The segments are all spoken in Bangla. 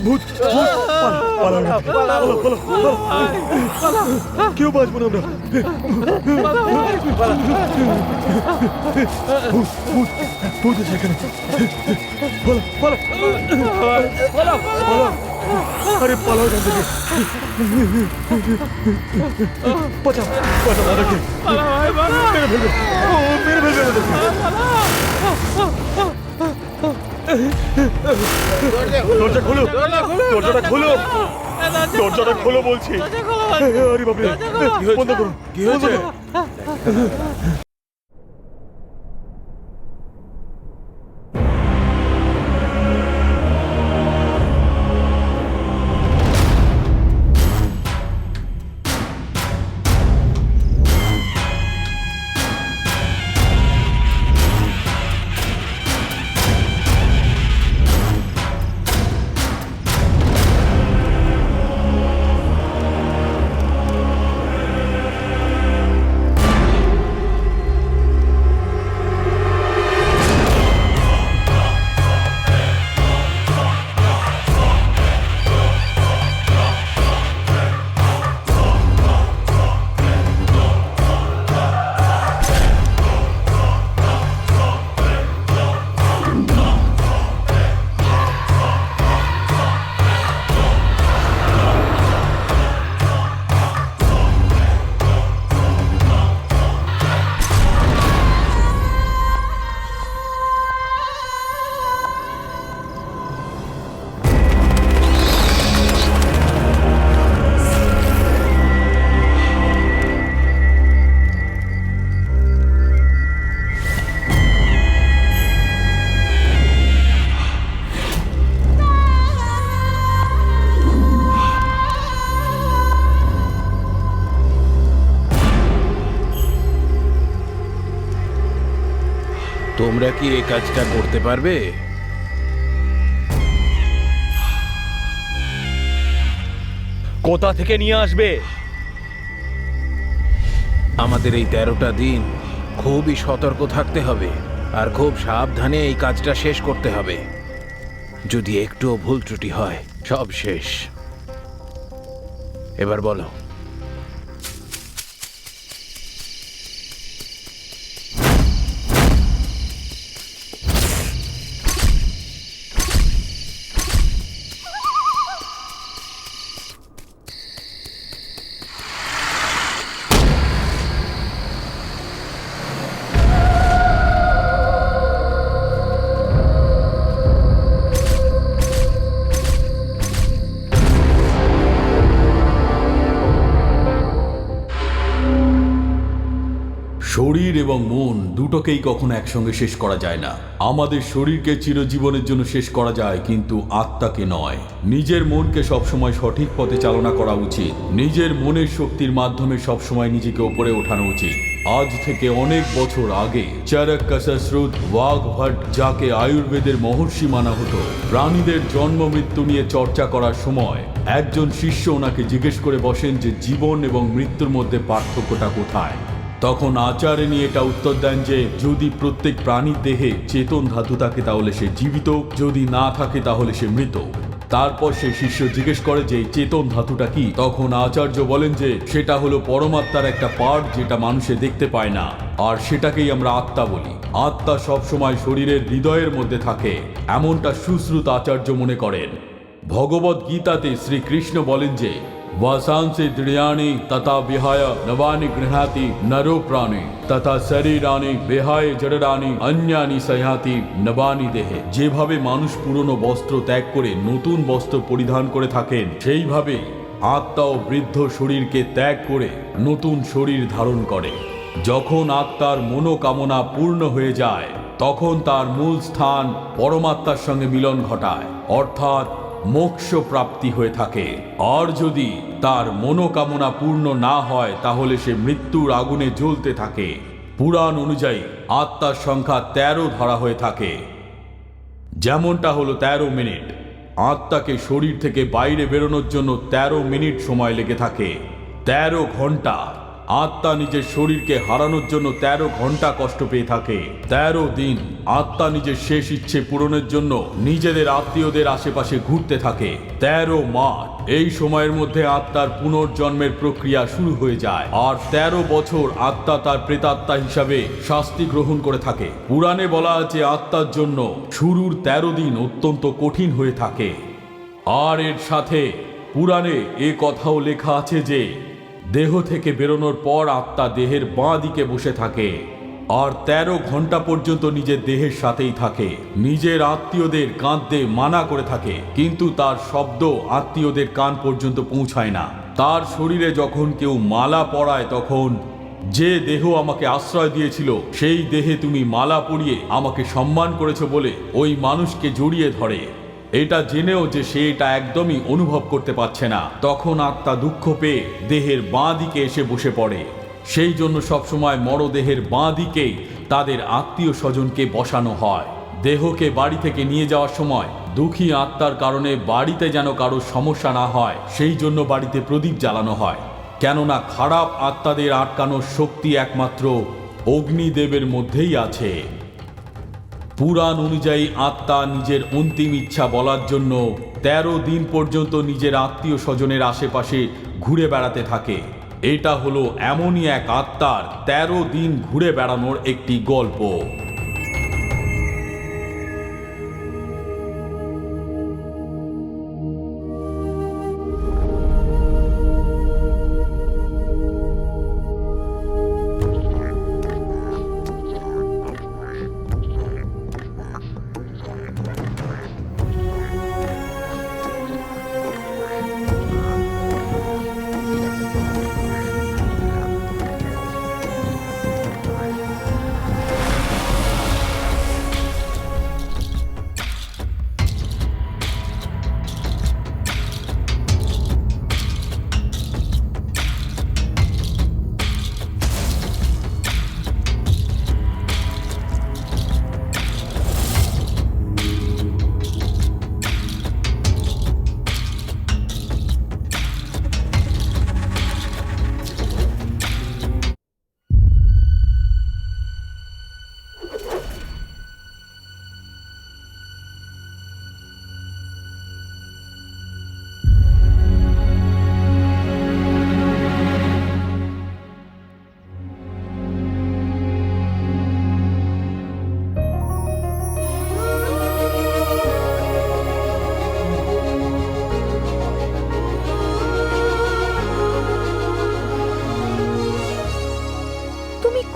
ভূত কেউ বাঁচবো না আমরা। ভূত আছে এখানে। আরে পালাও এখান থেকে। বাঁচাও বাঁচাও দাদাকে। মেরে ফেলবে, মেরে ফেলবে আমাদেরকে। দরজা খোলো, দরজাটা খোলো, দরজাটা খোলো বলছি। আরে বাপরে, বন্ধ করো, কি হয়েছে? তোমরা কি এই কাজটা করতে পারবে? কোথা থেকে নিয়ে আসবে? আমাদের এই 13টা দিন খুবই সতর্ক থাকতে হবে আর খুব সাবধানে এই কাজটা শেষ করতে হবে। যদি একটুও ভুল ত্রুটি হয় সব শেষ। এবার বলো। শরীর এবং মন দুটোকেই কখনো একসঙ্গে শেষ করা যায় না। আমাদের শরীরকে চিরজীবনের জন্য শেষ করা যায়, কিন্তু আত্মাকে নয়। নিজের মনকে সবসময় সঠিক পথে চালনা করা উচিত। নিজের মনের শক্তির মাধ্যমে সবসময় নিজেকে ওপরে ওঠানো উচিত। আজ থেকে অনেক বছর আগে চরক কসরত ওয়াঘভট, যাকে আয়ুর্বেদের মহর্ষি মানা হতো, প্রাণীদের জন্ম মৃত্যু নিয়ে চর্চা করার সময় একজন শিষ্য ওনাকে জিজ্ঞেস করে বসেন যে জীবন এবং মৃত্যুর মধ্যে পার্থক্যটা কোথায়। তখন আচার্যনি এটা উত্তর দেন যে যদি প্রত্যেক প্রাণীর দেহে চেতন ধাতু থাকে তাহলে সে জীবিত, যদি না থাকে তাহলে সে মৃত। তারপর সে শিষ্য জিজ্ঞেস করে যে চেতন ধাতুটা কি। তখন আচার্য বলেন যে সেটা হলো পরমাত্মার একটা পার্ট, যেটা মানুষে দেখতে পায় না, আর সেটাকেই আমরা আত্মা বলি। আত্মা সবসময় শরীরের হৃদয়ের মধ্যে থাকে, এমনটা সুশ্রুত আচার্য মনে করেন। ভগবদ গীতাতে শ্রীকৃষ্ণ বলেন যে वासांसि दृढ़यानि तथा विहाय नवानि गृह्णाति नरो प्राणे तथा शरीरानि विहाय जडरानि अन्यानि सयाति नवानि देहे। যেভাবে মানুষ পুরনো বস্ত্র ত্যাগ করে নতুন বস্ত্র পরিধান করে থাকেন, সেইভাবে আত্মা ও বৃদ্ধ শরীরকে ত্যাগ করে নতুন শরীর ধারণ করে। যখন আত্মার মনোকামনা পূর্ণ হয়ে যায় তখন তার মূল স্থান পরমাত্মার সঙ্গে মিলন ঘটায়, অর্থাৎ মোক্ষ প্রাপ্তি হয়ে থাকে। আর যদি তার মনোকামনা পূর্ণ না হয় তাহলে সে মৃত্যুর আগুনে জ্বলতে থাকে। পুরাণ অনুযায়ী আত্মার সংখ্যা 13 ধরা হয়ে থাকে, যেমনটা হলো 13 মিনিট। আত্মাকে শরীর থেকে বাইরে বেরোনোর জন্য 13 মিনিট সময় লেগে থাকে। 13 ঘন্টা আত্মা নিজের শরীরকে হারানোর জন্য 13 ঘন্টা কষ্ট পেয়ে থাকে। 13 দিন আত্মা নিজের শেষ ইচ্ছে পূরণের জন্য নিজেদের আত্মীয়দের আশেপাশে ঘুরতে থাকে। 13 মাস এই সময়ের মধ্যে আত্মার পুনর্জন্মের প্রক্রিয়া শুরু হয়ে যায়, আর 13 বছর আত্মা তার প্রেতাত্মা হিসাবে শাস্তি গ্রহণ করে থাকে। পুরাণে বলা আছে আত্মার জন্য শুরুর 13 দিন অত্যন্ত কঠিন হয়ে থাকে। আর এর সাথে পুরাণে এ কথাও লেখা আছে যে দেহ থেকে বেরোনোর পর আত্মা দেহের বাঁ দিকে বসে থাকে আর 13 ঘন্টা পর্যন্ত নিজের দেহের সাথেই থাকে। নিজের আত্মীয়দের কাঁদতে মানা করে থাকে, কিন্তু তার শব্দ আত্মীয়দের কান পর্যন্ত পৌঁছায় না। তার শরীরে যখন কেউ মালা পরায় তখন যে দেহ আমাকে আশ্রয় দিয়েছিল সেই দেহে তুমি মালা পরিয়ে আমাকে সম্মান করেছো বলে ওই মানুষকে জড়িয়ে ধরে, এটা জেনেও যে সে এটা একদমই অনুভব করতে পারছে না। তখন আত্মা দুঃখ পেয়ে দেহের বাঁ দিকে এসে বসে পড়ে। সেই জন্য সবসময় মরদেহের বাঁ দিকেই তাদের আত্মীয় স্বজনকে বসানো হয়। দেহকে বাড়ি থেকে নিয়ে যাওয়ার সময় দুঃখী আত্মার কারণে বাড়িতে যেন কারো সমস্যা না হয় সেই জন্য বাড়িতে প্রদীপ জ্বালানো হয়, কেননা খারাপ আত্মাদের আটকানোর শক্তি একমাত্র অগ্নিদেবের মধ্যেই আছে। পুরাণ অনুযায়ী আত্মা নিজের অন্তিম ইচ্ছা বলার জন্য 13 দিন পর্যন্ত নিজের আত্মীয় স্বজনের আশেপাশে ঘুরে বেড়াতে থাকে। এটা হলো এমনই এক আত্মার 13 দিন ঘুরে বেড়ানোর একটি গল্প।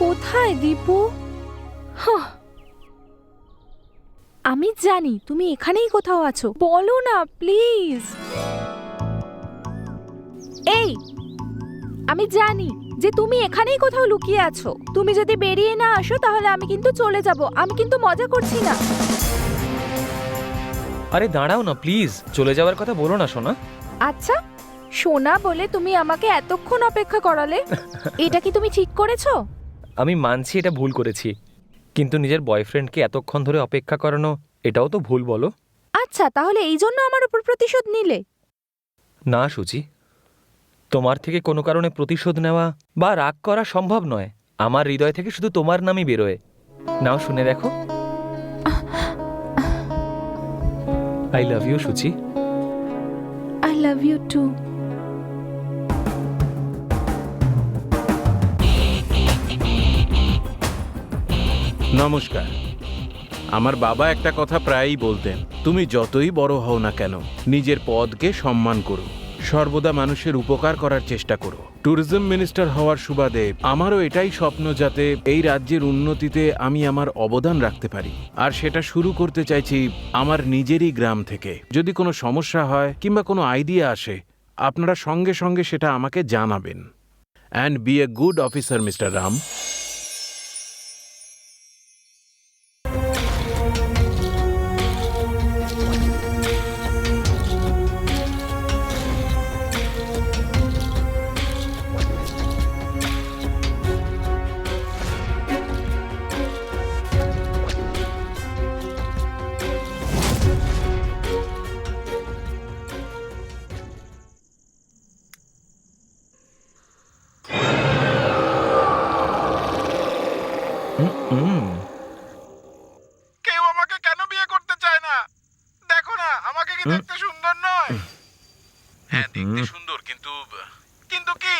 কোথায় দীপু? আমি জানি তুমি এখানেই কোথাও আছো, বলো না প্লিজ। এই আমি জানি যে তুমি এখানেই কোথাও লুকিয়ে আছো। তুমি যদি বেরিয়ে না আসো তাহলে আমি কিন্তু চলে যাব। আমি কিন্তু মজা করছি না। আরে দাঁড়াও না প্লিজ, চলে যাওয়ার কথা বলো না সোনা। আচ্ছা সোনা বলে তুমি আমাকে এতক্ষণ অপেক্ষা করালে, এটা কি তুমি ঠিক করেছো? আমি মানছি এটা ভুল করেছি, কিন্তু নিজের বয়ফ্রেন্ডকে এতক্ষণ ধরে অপেক্ষা করানো এটাও তো ভুল, বলো। আচ্ছা তাহলে এই জন্য আমার উপর প্রতিশোধ নিলে? না সুচি, তোমার থেকে কোনো কারণে প্রতিশোধ নেওয়া বা রাগ করা সম্ভব নয়। আমার হৃদয় থেকে শুধু তোমার নামই বেরোয়। নাও শুনে দেখো। I love you Suchi. I love you too. নমস্কার। আমার বাবা একটা কথা প্রায়ই বলতেন, তুমি যতই বড় হও না কেন নিজের পদকে সম্মান করো, সর্বদা মানুষের উপকার করার চেষ্টা করো। ট্যুরিজম মিনিস্টার হওয়ার সুবাদে আমারও এটাই স্বপ্ন, যাতে এই রাজ্যের উন্নতিতে আমি আমার অবদান রাখতে পারি। আর সেটা শুরু করতে চাইছি আমার নিজেরই গ্রাম থেকে। যদি কোনো সমস্যা হয় কিংবা কোনো আইডিয়া আসে, আপনারা সঙ্গে সঙ্গে সেটা আমাকে জানাবেন। And be a good officer mister Ram. দেখতে সুন্দর নয়? হ্যাঁ দেখতে সুন্দর, কিন্তু কিন্তু কি?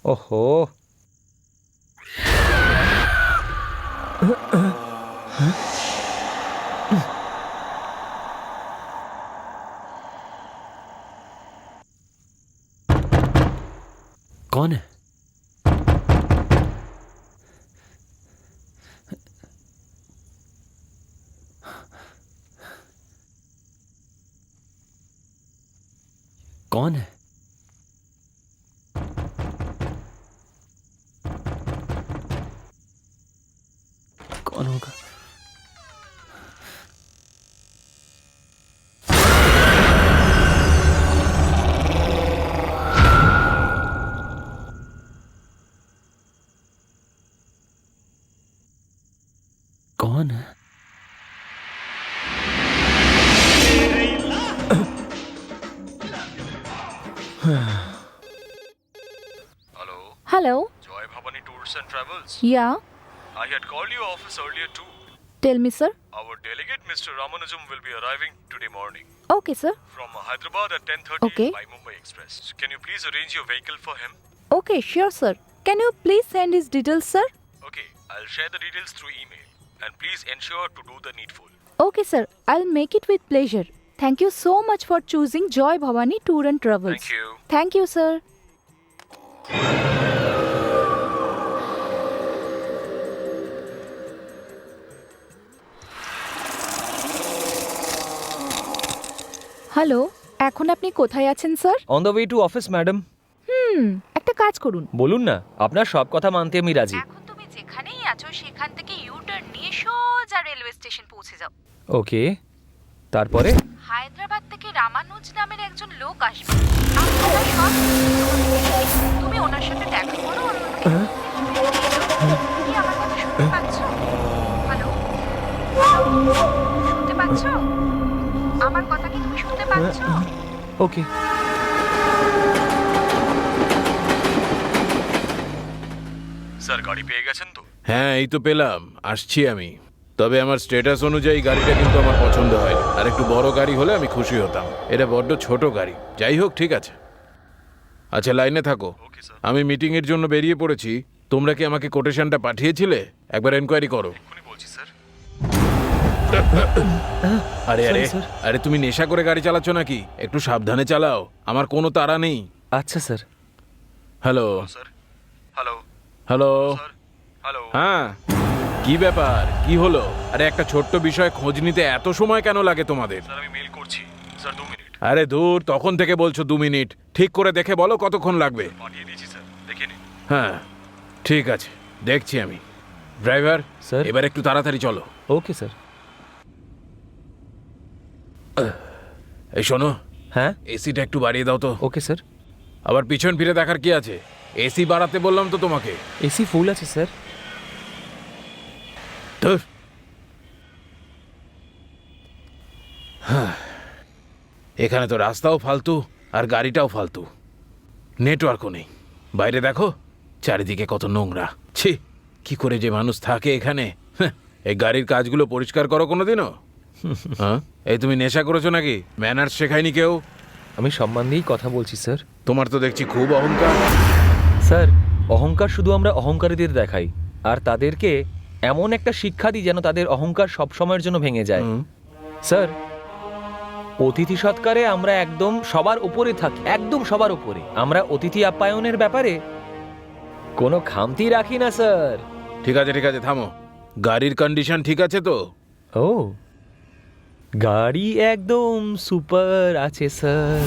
ओहो कौन है? कौन है? कौन होगा? कौन है? Hello, hello, Joy Bhavani Tours and Travels. Yeah, I had called your office earlier too. Tell me sir. Our delegate, Mr. Ramanujam, will be arriving today morning okay sir, from Hyderabad at 10:30 Okay. by Mumbai Express. Can you please arrange your vehicle for him? Okay sure sir. Can you please send his details sir? Okay, I'll share the details through email. And please ensure to do the needful. Okay sir, I will make it with pleasure. Thank you so much for choosing Joy Bhavani tour and travels. Thank you. Thank you sir. Hello, এখন আপনি কোথায় আছেন sir? On the way to office madam. একটা কাজ করুন। বলুন না, আপনার সব কথা মানতে আমি রাজি। এখন তুমি যেখানেই আছো সেখান থেকে ইউ টার্ন নিয়ে সোজা রেলওয়ে স্টেশন পৌঁছে যাও। ওকে, তারপরে? হায়দ্রাবাদ থেকে রামানুজ নামের একজন লোক আসবে। আপনারা সব তুমি ওনার সাথে দেখা করো আর ওনাকে কি আমার কথা শুনতে পাচ্ছ? হ্যালো, শুনতে পাচ্ছ? আমার কথা কি তুমি শুনতে পাচ্ছ? ওকে। স্যার গাড়ি পেয়ে গেছেন তো? হ্যাঁ এই তো পেলাম, আসছি আমি। তবে আমার স্ট্যাটাস অনুযায়ী গাড়িটা কিন্তু আমার পছন্দ হয়নি। আর একটু বড় গাড়ি হলে আমি খুশি হতাম, এটা বড্ড ছোট গাড়ি। যাই হোক, ঠিক আছে। আচ্ছা লাইনে থাকো, ওকে স্যার। আমি মিটিং এর জন্য বেরিয়ে পড়েছি। তোমরা কি আমাকে কোটেশনটা পাঠিয়েছিলে? একবার এনকোয়ারি করো। এক্ষুনি বলছি স্যার। আরে আরে স্যার। আরে তুমি নেশা করে গাড়ি চালাচ্ছ নাকি? একটু সাবধানে চালাও, আমার কোনো তাড়া নেই। আচ্ছা sir. Hello sir hello hello. Sir hello. হ্যাঁ, কি ব্যাপার, কি হলো? আরে একটা ছোট্ট বিষয় খোঁজ নিতে এত সময় কেন লাগে তোমাদের? স্যার আমি মেল করছি স্যার, 2 মিনিট। আরে দূর, তখন থেকে বলছো 2 মিনিট। ঠিক করে দেখে বলো কতক্ষণ লাগবে। পাঠিয়ে দিয়েছি স্যার, দেখে নিন। হ্যাঁ ঠিক আছে, দেখছি আমি। Driver sir. এবার একটু তাড়াতাড়ি চলো। Okay sir. এই শোনো, হ্যাঁ, এসিটা একটু বাড়িয়ে দাও তো। Okay sir. আবার পিছন ফিরে দেখার কি আছে? এসি বাড়াতে বললাম তো তোমাকে। এসি ফুল আছে স্যার। ধুর। হ্যাঁ, এখানে তো রাস্তাও ফালতু আর গাড়িটাও ফালতু, নেটওয়ার্কও নেই। বাইরে দেখো চারিদিকে কত নোংরা। ছি, কি করে যে মানুষ থাকে এখানে। হ্যাঁ, এই গাড়ির কাজগুলো পরিষ্কার করো কোনোদিনও? হ্যাঁ, এই তুমি নেশা করেছো নাকি? ম্যানার্স শেখায়নি কেউ? আমি সম্মান দিয়েই কথা বলছি স্যার। তোমার তো দেখছি খুব অহংকার। স্যার, অহংকার শুধু আমরা অহংকারীদের দেখাই, আর তাদেরকে এমন একটা শিক্ষা দিই যেন তাদের অহংকার সব সময়ের জন্য ভেঙে যায়। স্যার, অতিথি সৎকারে আমরা একদম সবার উপরে থাকি, একদম সবার উপরে। আমরা অতিথি আপ্যায়নের ব্যাপারে কোনো খামতি রাখি না স্যার। ঠিক আছে ঠিক আছে, থামো। গাড়ির কন্ডিশন ঠিক আছে তো? ও, গাড়ি একদম সুপার আছে স্যার।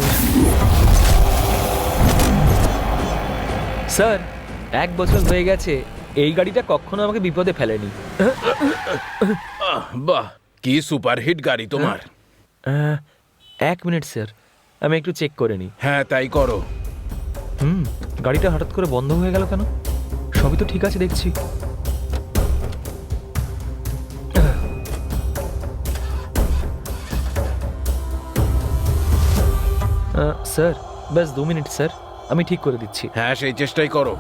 স্যার, 1 বছর হয়ে গেছে এই গাড়িটা কখনো আমাকে বিপদে ফেলেনি। বাহ, কি সুপারহিট গাড়ি তোমার। 1 মিনিট স্যার, আমি একটু চেক করে নিই। হ্যাঁ তাই করো। গাড়িটা হঠাৎ করে বন্ধ হয়ে গেল কেন? সবই তো ঠিক আছে দেখছি। স্যার ব্যাস 2 মিনিট স্যার, আমি ঠিক করে দিচ্ছি। হ্যাঁ সেই চেষ্টাই করো।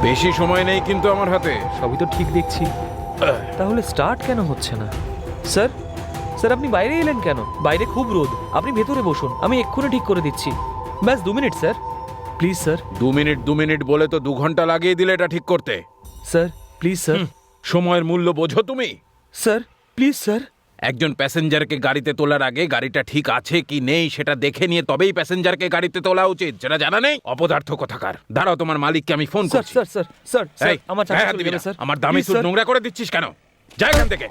বেশি সময় নেই কিন্তু আমার হাতে। সবই তো ঠিক দেখছি, তাহলে স্টার্ট কেন হচ্ছে না? স্যার, স্যার আপনি বাইরে এলেন কেন? বাইরে খুব রোদ, আপনি ভেতরে বসুন, আমি এক্ষুনি ঠিক করে দিচ্ছি। ব্যাস 2 minute sir, please sir. 2 minute বলে তো 2 ঘন্টা লাগিয়ে দিলে এটা ঠিক করতে। Sir please sir. সময়ের মূল্য বোঝো তুমি? Sir please sir. একজন প্যাসেঞ্জারকে গাড়িতে তোলার আগে গাড়িটা ঠিক আছে কি নেই সেটা দেখে নিয়ে তবেই প্যাসেঞ্জারকে গাড়িতে তোলা উচিত, যেটা জানা নেই? অপদার্থ কোথাকার। দাঁড়াও, তোমার মালিককে আমি ফোন স্যার করছি। স্যার স্যার স্যার স্যার এই, আমার গায়ে চাকরি হাত চলে দিবি যাবে না। স্যার। আমার দামি Please, সুট স্যার। নোংরা করে দিচ্ছিস কেন? যা এখান থেকে।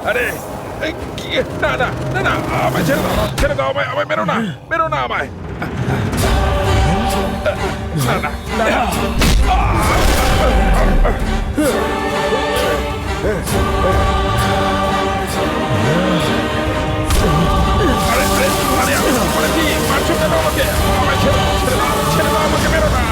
আরে না না না না, আমায় ছেড়ে দাও, ছেড়ে দাও আমায়, আমায় মেরো না, মেরো না আমায়। না না না। আরে আরে আরে আমি কি করেছি? মারছো কেন আমাকে? আমায় ছেড়ে দাও, ছেড়ে দাও, ছেড়ে দাও, আমাকে মেরো না।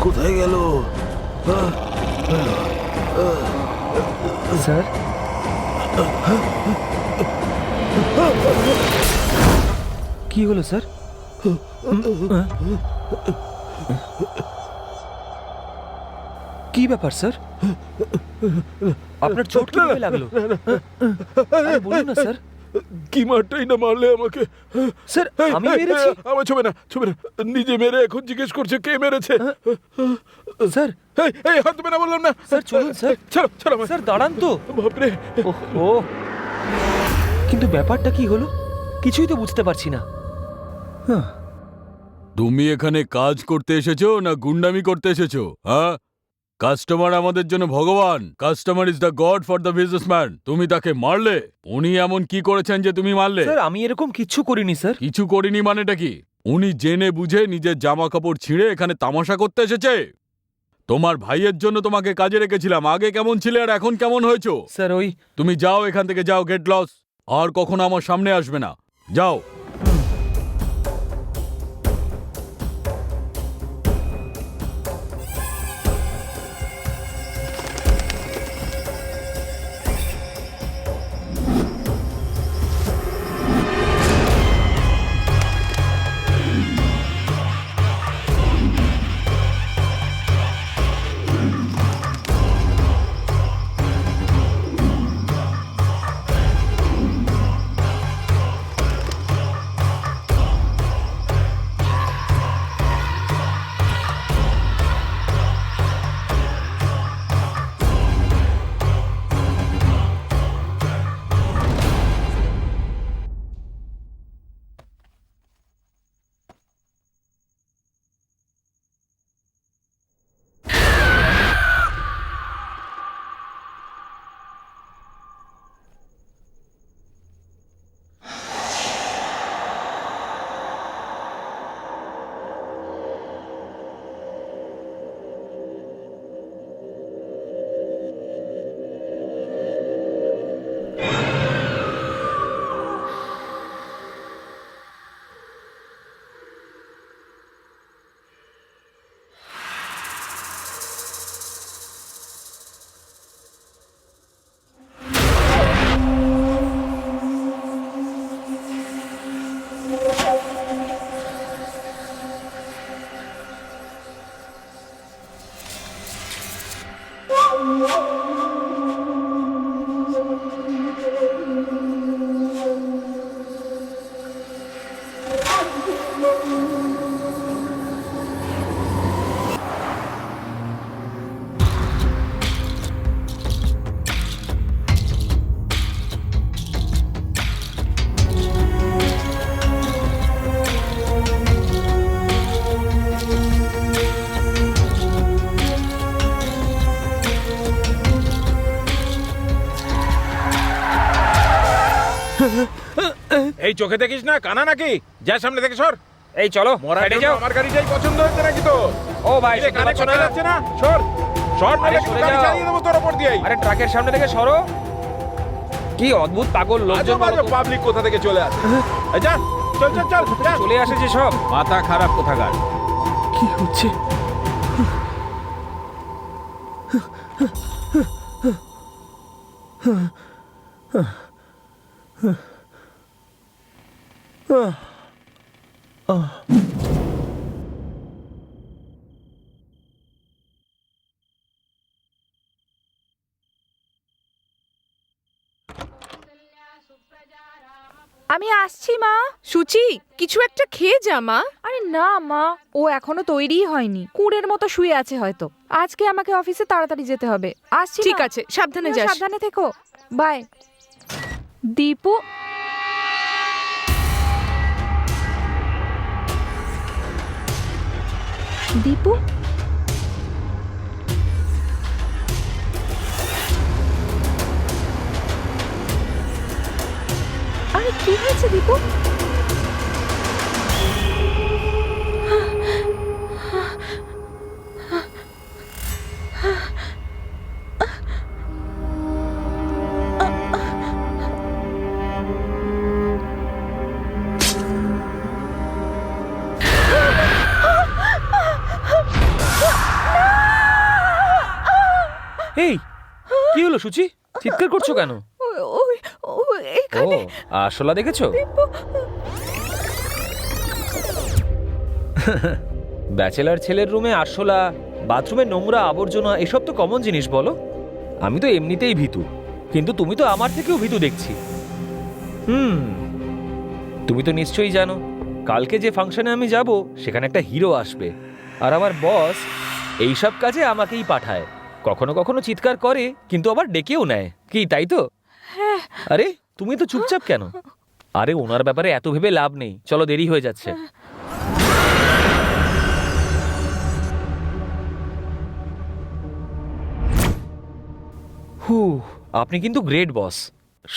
কোথায় গেল? স্যার কি হলো স্যার? কি ব্যাপার স্যার? আপনার চোট কিভাবে লাগলো? আরে বলুন না স্যার। কি মারটাই না মারলে আমাকে। স্যার আমি মেরেছি? আমার ছবে না, ছবে না। নিজে মেরে এখন জিজ্ঞেস করছে কে মেরেছে। স্যার এই এই হাত দেবে না বললাম না। স্যার চলুন স্যার। ছাড়ো ছাড়ো আমায়। স্যার দাঁড়ান তো। বাপরে। ও কিন্তু ব্যাপারটা কি হলো কিছুই তো বুঝতে পারছি না। তুমি এখানে কাজ করতে এসেছো না গুন্ডামি করতে এসেছো? হ্যাঁ, কাস্টমার আমাদের জন্য ভগবান। Customer is the god for the businessman. তুমি তাকে মারলে? উনি এমন কি করেছেন যে তুমি মারলে? স্যার আমি এরকম কিচ্ছু করিনি স্যার। কিছু করিনি মানেটা কি? উনি জেনে বুঝে নিজের জামা কাপড় ছিঁড়ে এখানে তামাশা করতে এসেছে। তোমার ভাইয়ের জন্য তোমাকে কাজে রেখেছিলাম। আগে কেমন ছিলে আর এখন কেমন হয়েছো? স্যার ওই তুমি যাও এখান থেকে, যাও, গেট লস। আর কখনো আমার সামনে আসবে না, যাও। এই চোখে দেখিস না, কানা নাকি? যা সামনে থেকে সর। এই চলো মরার সাইডে জন্য যাও। আমার গাড়িটাই পছন্দ হচ্ছে নাকি তো? ও ভাই, কিরে, শুনতে কানে পাচ্ছ শোনা না? যাচ্ছে না? সর সর, আরে নাহলে কিন্তু সরে গাড়ি যাও। চালিয়ে দেবো তোর ওপর দিয়েই। আরে ট্রাকের সামনে থেকে সরো। কি অদ্ভুত পাগল লোকজন আজব বলো আজব তো। পাবলিক কোথা থেকে চলে আসে। এই যা, চল চল চল যা। চলে আসে যে সব। মাথা খারাপ কোথাকার। কি হচ্ছে? আমি আসছি মা। সুচি, কিছু একটা খেয়ে যা মা। আরে না মা, ও এখনো তৈরিই হয়নি, কুঁড়ের মতো শুয়ে আছে হয়তো। আজকে আমাকে অফিসে তাড়াতাড়ি যেতে হবে। আসছি ঠিক মা। আছে, সাবধানে তুমিও যাস। সাবধানে থেকো। বাই। দীপু, দীপু, আরে কি হয়েছে দীপু? এই কি হলো সুচি, চিৎকার করছো কেন? ওই ও এখানে আরশোলা দেখেছো? ব্যাচেলার ছেলের রুমে আরশোলা, বাথরুমে নোংরা আবর্জনা, এসব তো কমন জিনিস বলো। আমি তো এমনিতেই ভীতু, কিন্তু তুমি তো আমার থেকেও ভীতু দেখছি। তুমি তো নিশ্চয়ই জানো কালকে যে ফাংশনে আমি যাব সেখানে একটা হিরো আসবে, আর আমার বস এইসব কাজে আমাকেই পাঠায়। কখনো কখনো চিৎকার করে, কিন্তু আবার ডেকেও নেয়। কি তাই তো? আরে তুমি তো চুপচাপ কেন? আরে ওনার ব্যাপারে এত ভেবে লাভ নেই, চলো দেরি হয়ে যাচ্ছে। হু, আপনি কিন্তু গ্রেট বস।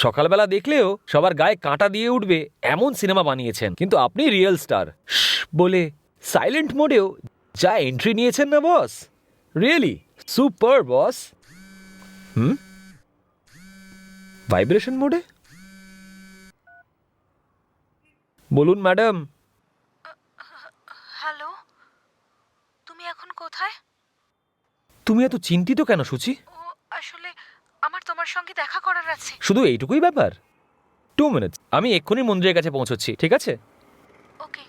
সকালবেলা দেখলেও সবার গায়ে কাঁটা দিয়ে উঠবে এমন সিনেমা বানিয়েছেন, কিন্তু আপনি রিয়েল স্টার বলে সাইলেন্ট মোডেও যা এন্ট্রি নিয়েছেন না বস, রিয়েলি সুপার বস। ভাইব্রেশন মোডে বলুন ম্যাডাম। হ্যালো, তুমি এখন কোথায়? তুমি এত চিন্তিত কেন সুচি? ও আসলে আমার তোমার সঙ্গে দেখা করার আছে। শুধু এইটুকুই ব্যাপার? 2 মিনিটস, আমি এক্ষুনি মন্দিরের কাছে পৌঁছচ্ছি, ঠিক আছে? ওকে।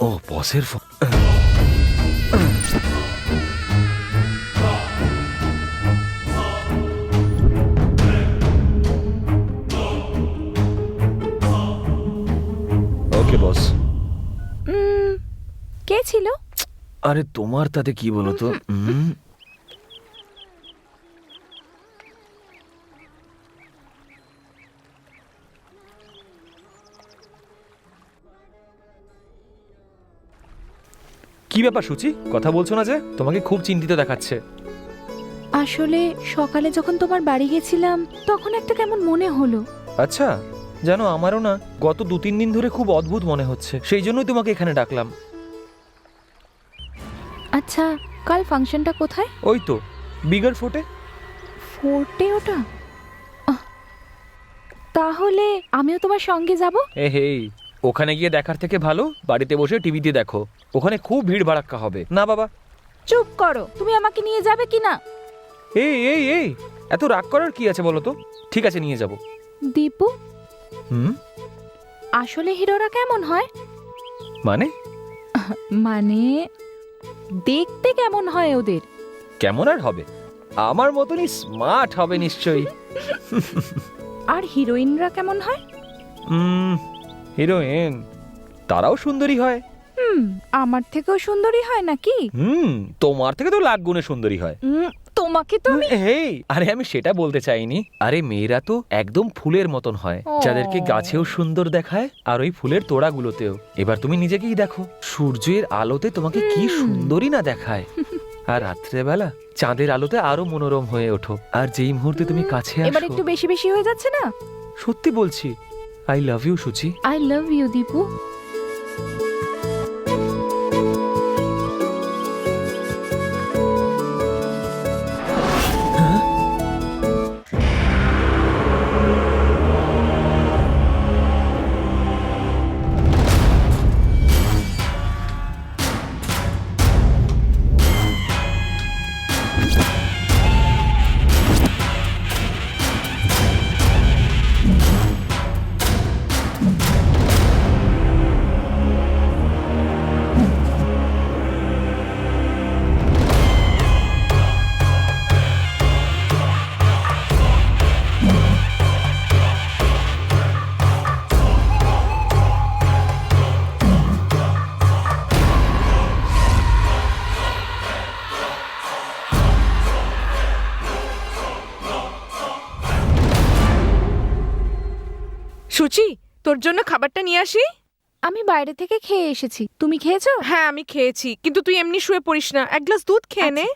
ও বসের ফোন। ওকে বস। কে ছিল? আরে তোমার তাতে কি বলো তো? কি ব্যাপার সুচি, কথা বলছো না যে? তোমাকে খুব চিন্তিত দেখাচ্ছে। আসলে সকালে যখন তোমার বাড়ি গেছিলাম তখন একটা কেমন মনে হলো। আচ্ছা, জানো আমারও না গত 2-3 দিন ধরে খুব অদ্ভুত মনে হচ্ছে, সেই জন্যই তোমাকে এখানে ডাকলাম। আচ্ছা, কাল ফাংশনটা কোথায়? ওই তো বিগার ফোর্টে। ফোর্টে ওটা? তাহলে আমিও তোমার সঙ্গে যাব। হে, ওখানে গিয়ে দেখার থেকে ভালো বাড়িতে বসে টিভিতে দেখো, ওখানে খুব ভিড় ভাড়াক্কা হবে। না বাবা। চুপ করো, তুমি আমাকে নিয়ে যাবে কি না? এই এত রাগ করার কি আছে বলো তো? ঠিক আছে, নিয়ে যাব। দীপু, হুম, আসলে হিরোরা কেমন হয়? মানে মানে দেখতে কেমন হয় ওদের? কেমন আর হবে, আমার মতনই স্মার্ট হবে নিশ্চয়ই। আর হিরোইনরা কেমন হয়? হিরোইন তারাও সুন্দরী হয়। আমার থেকেও সুন্দরী হয় নাকি? তোমার থেকে তো লাখ গুণে সুন্দরী হয়। তোমাকে তো আমি হেই, আরে আমি সেটা বলতে চাইনি। আরে মেয়েরা তো একদম ফুলের মতন হয়, যাদেরকে গাছেও সুন্দর দেখায় আর ওই ফুলের তোড়াগুলোতেও। এবার তুমি নিজেকেই দেখো, সূর্যের আলোতে তোমাকে কি সুন্দরী না দেখায়, আর রাত্রেবেলা চাঁদের আলোতে আরো মনোরম হয়ে ওঠো। আর যেই মুহূর্তে তুমি কাছে এবার আসো, একটু বেশি বেশি হয়ে যাচ্ছে না? সত্যি বলছি, I love you Suchi. I love you Dipu. Suchi, তোর জন্য খাবারটা নিয়ে আসি? আমি বাইরে থেকে খেয়ে এসেছি, তুমি খেয়েছো? হ্যাঁ, আমি খেয়েছি, কিন্তু তুই এমনি শুয়ে পড়িস না, এক গ্লাস দুধ খেয়ে নে।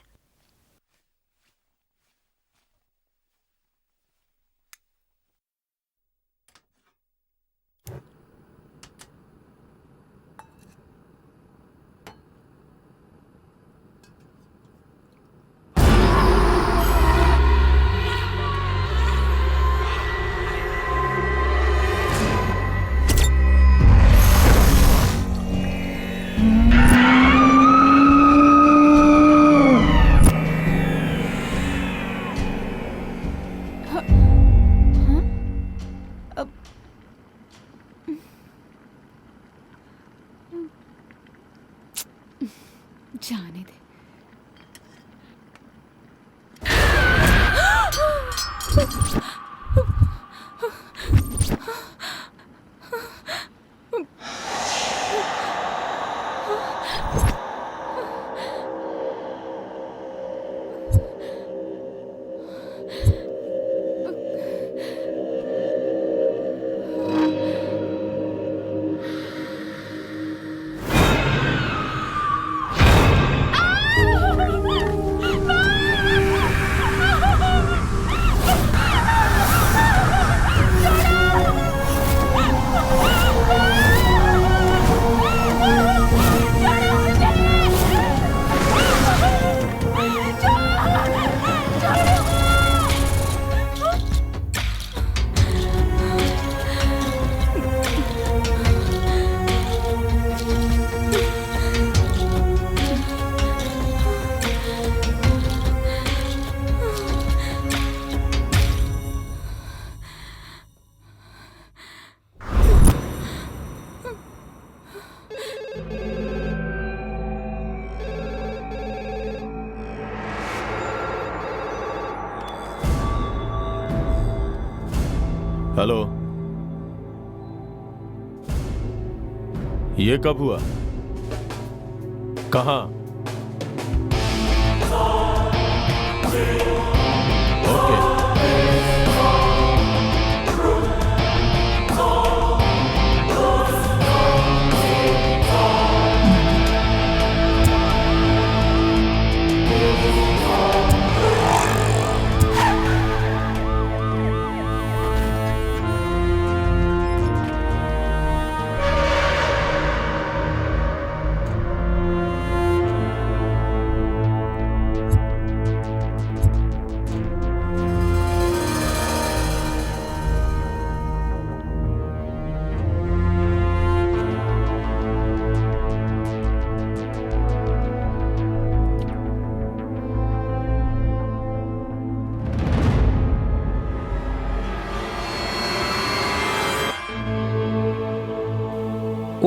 জানে দে। हेलो, ये कब हुआ? कहाँ? ओके।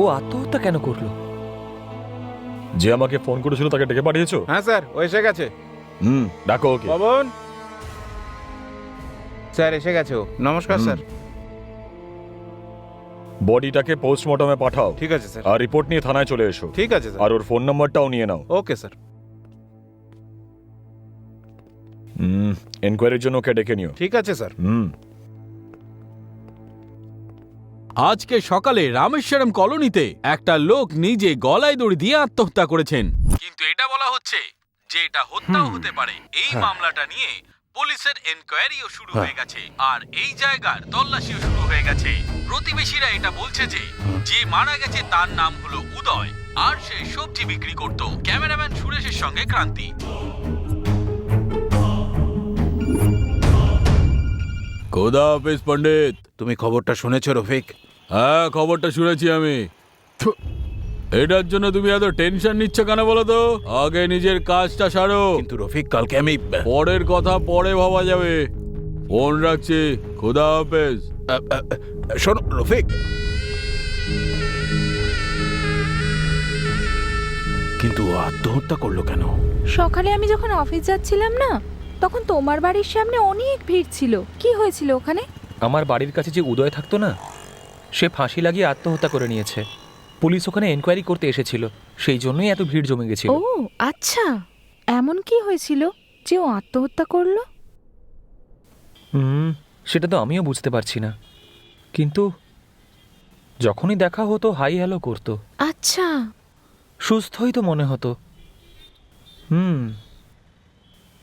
ও আত্মহত্যা কেন করলো? যে আমাকে ফোন করেছিল তাকে ডেকে পাঠিয়েছো? হ্যাঁ স্যার, ও এসে গেছে। ডাকো ওকে। পবন স্যার এসে গেছে ও। নমস্কার স্যার। বডিটাকে পোস্টমর্টমে পাঠাও। ঠিক আছে স্যার। আর রিপোর্ট নিয়ে থানায় চলে এসো। ঠিক আছে স্যার। আর ওর ফোন নাম্বারটাও নিয়ে নাও। Okay sir. এনকোয়ারির জন্য ওকে ডেকে নিও। ঠিক আছে স্যার। আজকে সকালে রামেশ্বরম কলোনিতে একটা লোক নিজে গলায় দড়ি দিয়ে আত্মহত্যা করেছেন, কিন্তু এটা বলা হচ্ছে যে এটা হত্যাও হতে পারে। এই মামলাটা নিয়ে পুলিশের এনকোয়ারিও শুরু হয়ে গেছে আর এই জায়গার তল্লাশিও শুরু হয়ে গেছে। প্রতিবেশীরা এটা বলছে যে যে মারা গেছে তার নাম হলো উদয় আর সে সবজি বিক্রি করত। ক্যামেরাম্যান সুরেশের সঙ্গে ক্রান্তি। খোদা হাফেজ পণ্ডিত। তুমি খবরটা শুনেছো রফিক? হ্যাঁ, খবরটা শুনেছি আমি। এটার জন্য তুমি এত টেনশন নিচ্ছ কেন বলো তো? আগে নিজের কাজটা সারো। কিন্তু রফিক, কালকে আমি পরের কথা পরে ভাবা যাবে। ফোন রাখছি, খোদা হাফেজ। শোনো রফিক, কিন্তু ও আত্মহত্যা করলো কেন? সকালে আমি যখন অফিস যাচ্ছিলাম না, তখন তোমার বাড়ির সামনে অনেক ভিড় ছিল। কি হয়েছিল ওখানে? আমার বাড়ির কাছে যে উদয় থাকতো না, সে ফাঁসি লাগিয়ে আত্মহত্যা করে নিয়েছে। পুলিশ ওখানে এনকোয়ারি করতে এসেছিল, সেই জন্যই এত ভিড় জমে গেছিল। ও আচ্ছা, এমন কি হয়েছিল যে ও আত্মহত্যা করলো? সেটা তো আমিও বুঝতে পারছি না, কিন্তু যখনই দেখা হতো হাই হ্যালো করতো। আচ্ছা, সুস্থই তো মনে হতো।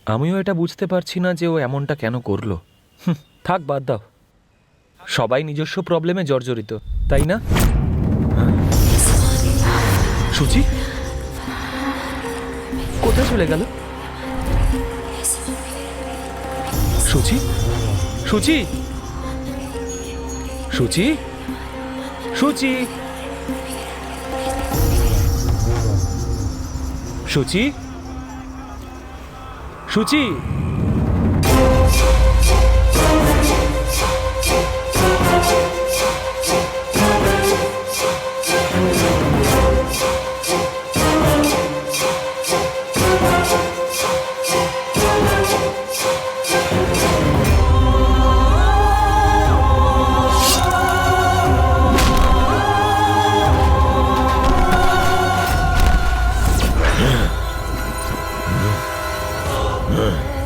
আমিও এটা বুঝতে পারছি না যে ও এমনটা কেন করলো। থাক, বাদ দাও। সবাই নিজস্ব প্রবলেমে জর্জরিত, তাই না? সুচি কোথায় চলে গেল? সুচি, সুচি, সুচি, সুচি, সুচি, সুচি।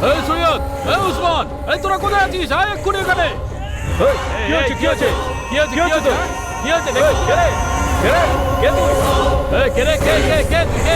এই সৈয়দ, এই উসমান, এই তোরা কোথায় আছিস? আয় এক্ষুনি এখানে। কি হচ্ছে? কি হচ্ছে? কি হচ্ছে? কি হচ্ছে? কি হচ্ছে? কে রে? কে রে? কে তুই? কে রে? কে কে কে কে?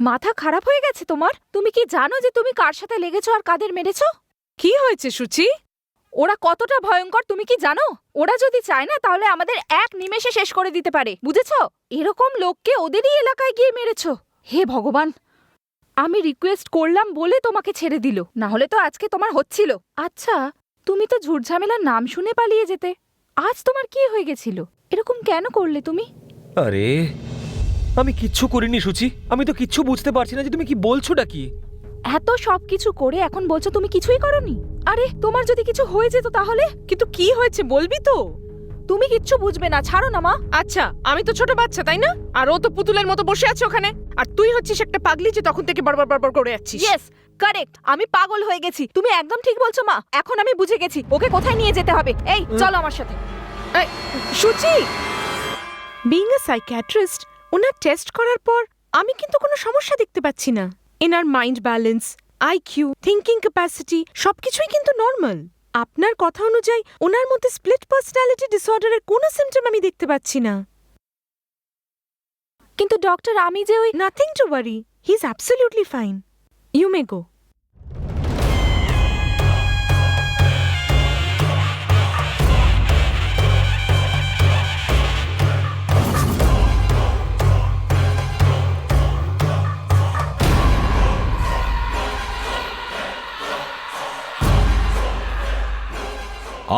মাথা খারাপ হয়ে গেছে তোমার? তুমি কি জানো যে তুমি কার সাথে লেগেছো আর কাদের মেরেছো? কি হয়েছে সুচি? ওরা কতটা ভয়ঙ্কর তুমি কি জানো? ওরা যদি চায় না তাহলে আমাদের এক নিমেষে শেষ করে দিতে পারে, বুঝেছো? এরকম লোককে ওদেরই এলাকায় গিয়ে মেরেছো। হে ভগবান, আমি রিকোয়েস্ট করলাম বলে তোমাকে ছেড়ে দিল, না হলে তো আজকে তোমার হচ্ছিল। আচ্ছা, তুমি তো ঝুটঝামেলার নাম শুনে পালিয়ে যেতে, আজ তোমার কি হয়ে গেছিল? এরকম কেন করলে তুমি? আরে আমি কিচ্ছু করিনি সুচি, আমি তো কিচ্ছু বুঝতে পারছি না যে তুমি কি বলছোটা কি। এত সবকিছু করে এখন বলছো তুমি কিছুই করনি? আরে তোমার যদি কিছু হয়ে যেত তাহলে? কিন্তু কি হয়েছে বলবি তো? তুমি কিচ্ছু বুঝবে না, ছাড়ো না মা। আচ্ছা, আমি তো ছোট বাচ্চা তাই না? আর ও তো পুতুলের মতো বসে আছে ওখানে, আর তুই হচ্ছিস একটা পাগলি যে তখন থেকে বারবার বারবার করে যাচ্ছিস। ইয়েস, কারেক্ট, আমি পাগল হয়ে গেছি। তুমি একদম ঠিক বলছো মা, এখন আমি বুঝে গেছি ওকে কোথায় নিয়ে যেতে হবে। এই চলো আমার সাথে। এই, সুচি, বিইং আ সাইকিয়াট্রিস্ট, ওনার টেস্ট করার পর আমি কিন্তু কোনো সমস্যা দেখতে পাচ্ছি না। এনার mind balance, IQ, thinking capacity সবকিছুই কিন্তু নর্মাল। আপনার কথা অনুযায়ী ওনার মধ্যে স্প্লিট পার্সোনালিটি ডিসঅর্ডারের কোনো সিমটম আমি দেখতে পাচ্ছি না। কিন্তু ডক্টর, আমি যে ওই nothing to worry, he is absolutely fine. You may go.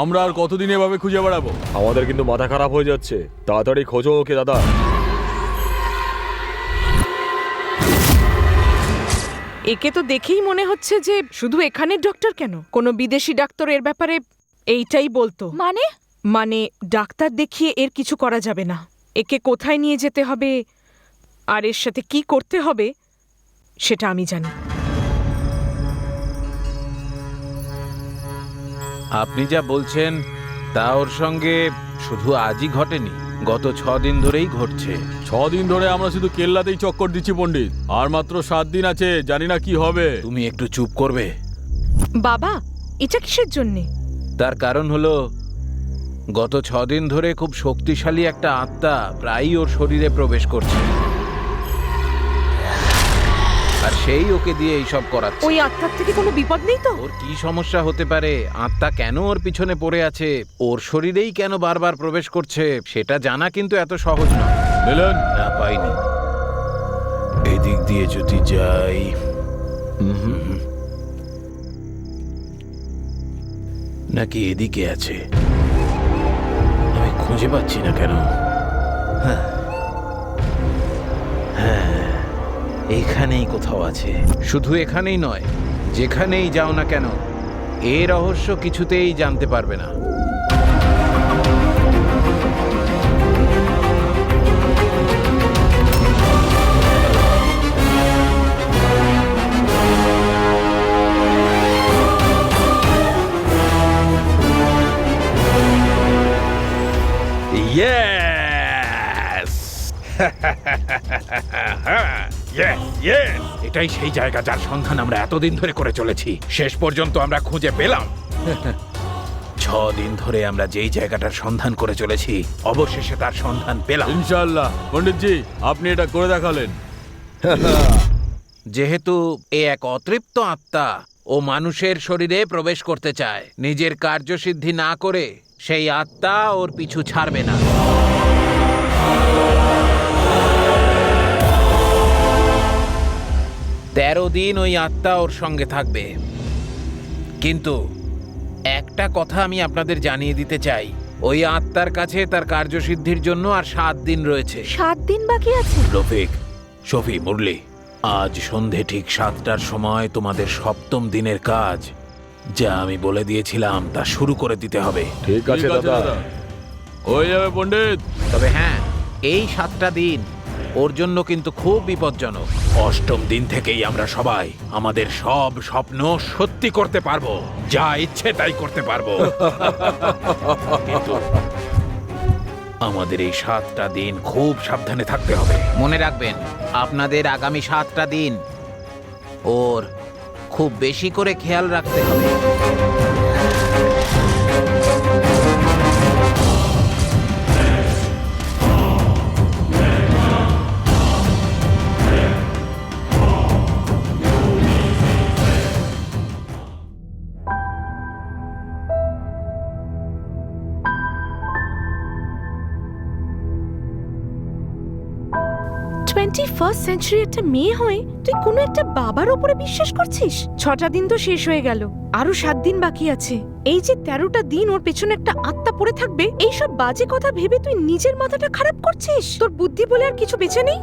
আমরা আর কতদিন এভাবে খুঁজে বেড়াবো? আমাদের কিন্তু মাথা খারাপ হয়ে যাচ্ছে, তাড়াতাড়ি খোঁজো ওকে দাদা। একে তো দেখেই মনে হচ্ছে যে শুধু এখানের ডক্টর কেন, কোনো বিদেশি ডাক্তার এর ব্যাপারে এইটাই বলতো। মানে ডাক্তার দেখিয়ে এর কিছু করা যাবে না। একে কোথায় নিয়ে যেতে হবে আর এর সাথে কি করতে হবে সেটা আমি জানি। আপনি যা বলছেন তা ওর সঙ্গে শুধু আজই ঘটেনি, গত 6 দিন ধরেই ঘটছে। 6 দিন ধরে আমরা শুধু কেল্লাতেই চক্কর দিচ্ছি পণ্ডিত, আর মাত্র 7 দিন আছে, জানি না কি হবে। তুমি একটু চুপ করবে? বাবা, এটা কিসের জন্যে? তার কারণ হলো গত 6 দিন ধরে খুব শক্তিশালী একটা আত্মা প্রায়ই ওর শরীরে প্রবেশ করছে, আর সেই ওকে দিয়ে এইসব করাচ্ছে। ওই আত্মার থেকে কোনো বিপদ নেই তো? ওর কি সমস্যা হতে পারে? আত্মা কেন ওর পিছনে পড়ে আছে, ওর শরীরেই কেন বারবার প্রবেশ করছে, সেটা জানা কিন্তু এত সহজ নয়। মিলন, না, পাইনি। এদিক দিয়ে যদি যাই, নাকি এদিকে আছে, আমি খুঁজে পাচ্ছি না কেন। হ্যাঁ, এখানেই কোথাও আছে। শুধু এখানেই নয়, যেখানেই যাও না কেন এই রহস্য কিছুতেই জানতে পারবে না। এটাই সেই জায়গা যার সন্ধান আমরা এতদিন ধরে করে চলেছি, শেষ পর্যন্ত আমরা খুঁজে পেলাম। 6 দিন ধরে আমরা যেই জায়গাটার সন্ধান করে চলেছি, অবশেষে তার সন্ধান পেলাম। ইনশাআল্লাহ পণ্ডিতজি, আপনি এটা করে দেখালেন। যেহেতু এ এক অতৃপ্ত আত্মা, ও মানুষের শরীরে প্রবেশ করতে চায়, নিজের কার্যসিদ্ধি না করে সেই আত্মা ওর পিছু ছাড়বে না। তেরো দিন ওই আত্মা ওর সঙ্গে থাকবে। কিন্তু একটা কথা আমি আপনাদের জানিয়ে দিতে চাই, ওই আত্মার কাছে তার কার্যসিদ্ধির জন্য আর 7 দিন রয়েছে। 7 দিন বাকি আছে? রফিক, শফি, মুরলি, আজ সন্ধে ঠিক 7টার সময় তোমাদের 7ম দিনের কাজ, যা আমি বলে দিয়েছিলাম, তা শুরু করে দিতে হবে। ঠিক আছে দাদা। হয়ে যাবে পণ্ডিত। তবে হ্যাঁ, এই 7টা দিন ওর জন্য কিন্তু খুব বিপজ্জনক। 8ম দিন থেকেই আমরা সবাই আমাদের সব স্বপ্ন সত্যি করতে পারবো, যা ইচ্ছে তাই করতে পারবো। কিন্তু আমাদের এই 7টা দিন খুব সাবধানে থাকতে হবে। মনে রাখবেন, আপনাদের আগামী 7টা দিন ওর খুব বেশি করে খেয়াল রাখতে হবে। 21st সেঞ্চুরি একটা মেয়ে হয়ে তুই কোনো একটা বাবার ওপরে বিশ্বাস করছিস? 6টা দিন তো শেষ হয়ে গেল, আরো 7 দিন বাকি আছে। এই যে 13টা দিন ওর পেছনে একটা আত্মা পড়ে থাকবে, এইসব বাজে কথা ভেবে তুই নিজের মাথাটা খারাপ করছিস। তোর বুদ্ধি বলে আর কিছু বেঁচে নেই।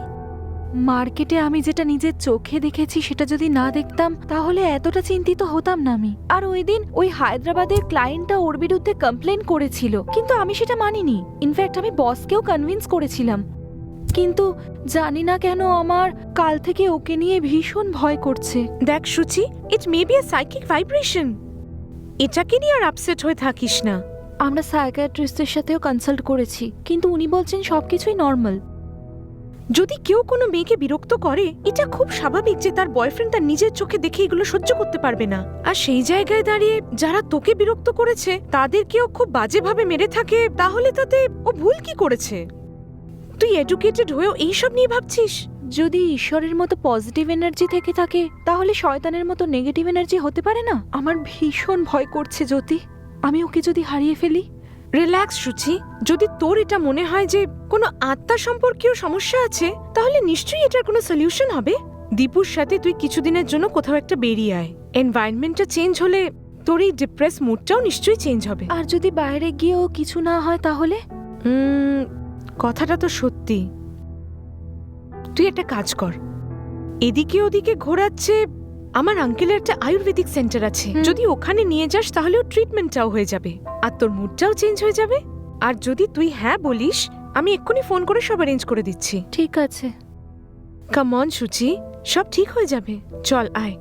মার্কেটে আমি যেটা নিজের চোখে দেখেছি সেটা যদি না দেখতাম তাহলে এতটা চিন্তিত হতাম না আমি। আর ওই দিন ওই হায়দ্রাবাদের ক্লায়েন্টটা ওর বিরুদ্ধে কমপ্লেন করেছিল, কিন্তু আমি সেটা মানিনি। ইনফ্যাক্ট আমি বসকেও কনভিন্স করেছিলাম, কিন্তু জানি না কেন আমার কাল থেকে ওকে নিয়ে ভীষণ ভয় করছে। দেখ Suchi, it may be a psychic vibration. এটাকে নিয়ে আর আপসেট হয়ে থাকিস না। আমরা সাইকিয়াট্রিস্টের সাথেও কনসাল্ট করেছি, কিন্তু উনি বলছেন সবকিছুই নর্মাল। যদি কেউ কোনো মেয়েকে বিরক্ত করে, এটা খুব স্বাভাবিক যে তার বয়ফ্রেন্ড তার নিজের চোখে দেখে এগুলো সহ্য করতে পারবে না। আর সেই জায়গায় দাঁড়িয়ে যারা তোকে বিরক্ত করেছে তাদেরকেও খুব বাজেভাবে মেরে থাকে, তাহলে তাতে ও ভুল কি করেছে? তুই এডুকেটেড হয়েও এইসব নিয়ে ভাবছিস? যদি ঈশ্বরের মতো পজিটিভ এনার্জি থেকে থাকে তাহলে শয়তানের মতো নেগেটিভ এনার্জি হতে পারে না? আমার ভীষণ ভয় করছে জ্যোতি, আমি ওকে যদি হারিয়ে ফেলি। রিল্যাক্স সুচি, যদি তোর এটা মনে হয় যে কোনো আত্মা সম্পর্কেও সমস্যা আছে, তাহলে নিশ্চয়ই এটার কোনো সলিউশন হবে। দীপুর সাথে তুই কিছুদিনের জন্য কোথাও একটা বেরিয়ে আয়। এনভায়রনমেন্টটা চেঞ্জ হলে তোর এই ডিপ্রেস মুডটাও নিশ্চয়ই চেঞ্জ হবে। আর যদি বাইরে গিয়েও কিছু না হয় তাহলে? কথাটা তো সত্যি। তুই একটা কাজ কর, এদিকে ওদিকে ঘোরাচ্ছে আমার আঙ্কেলের একটা আয়ুর্বেদিক সেন্টার আছে, যদি ওখানে নিয়ে যাস তাহলে ওর ট্রিটমেন্টটাও হয়ে যাবে আর তোর মুডটাও চেঞ্জ হয়ে যাবে। আর যদি তুই হ্যাঁ বলিস, আমি এক্ষুনি ফোন করে সব অ্যারেঞ্জ করে দিচ্ছি। ঠিক আছে। কাম অন সুচি, সব ঠিক হয়ে যাবে। চল আয়।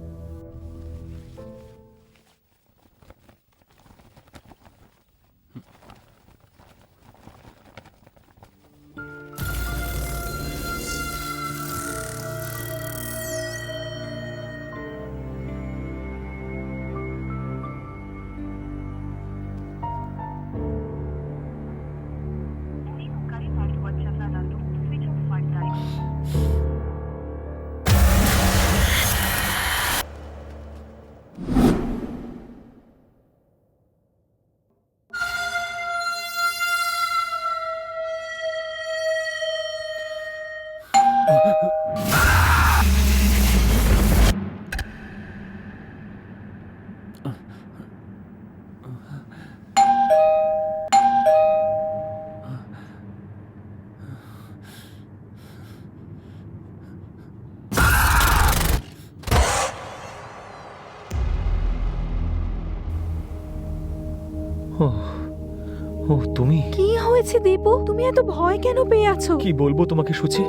ও তুমি? কি হয়েছে দীপু, তুমি এত ভয় কেন পেয়ে আছো? কি বলবো তোমাকে সুচি,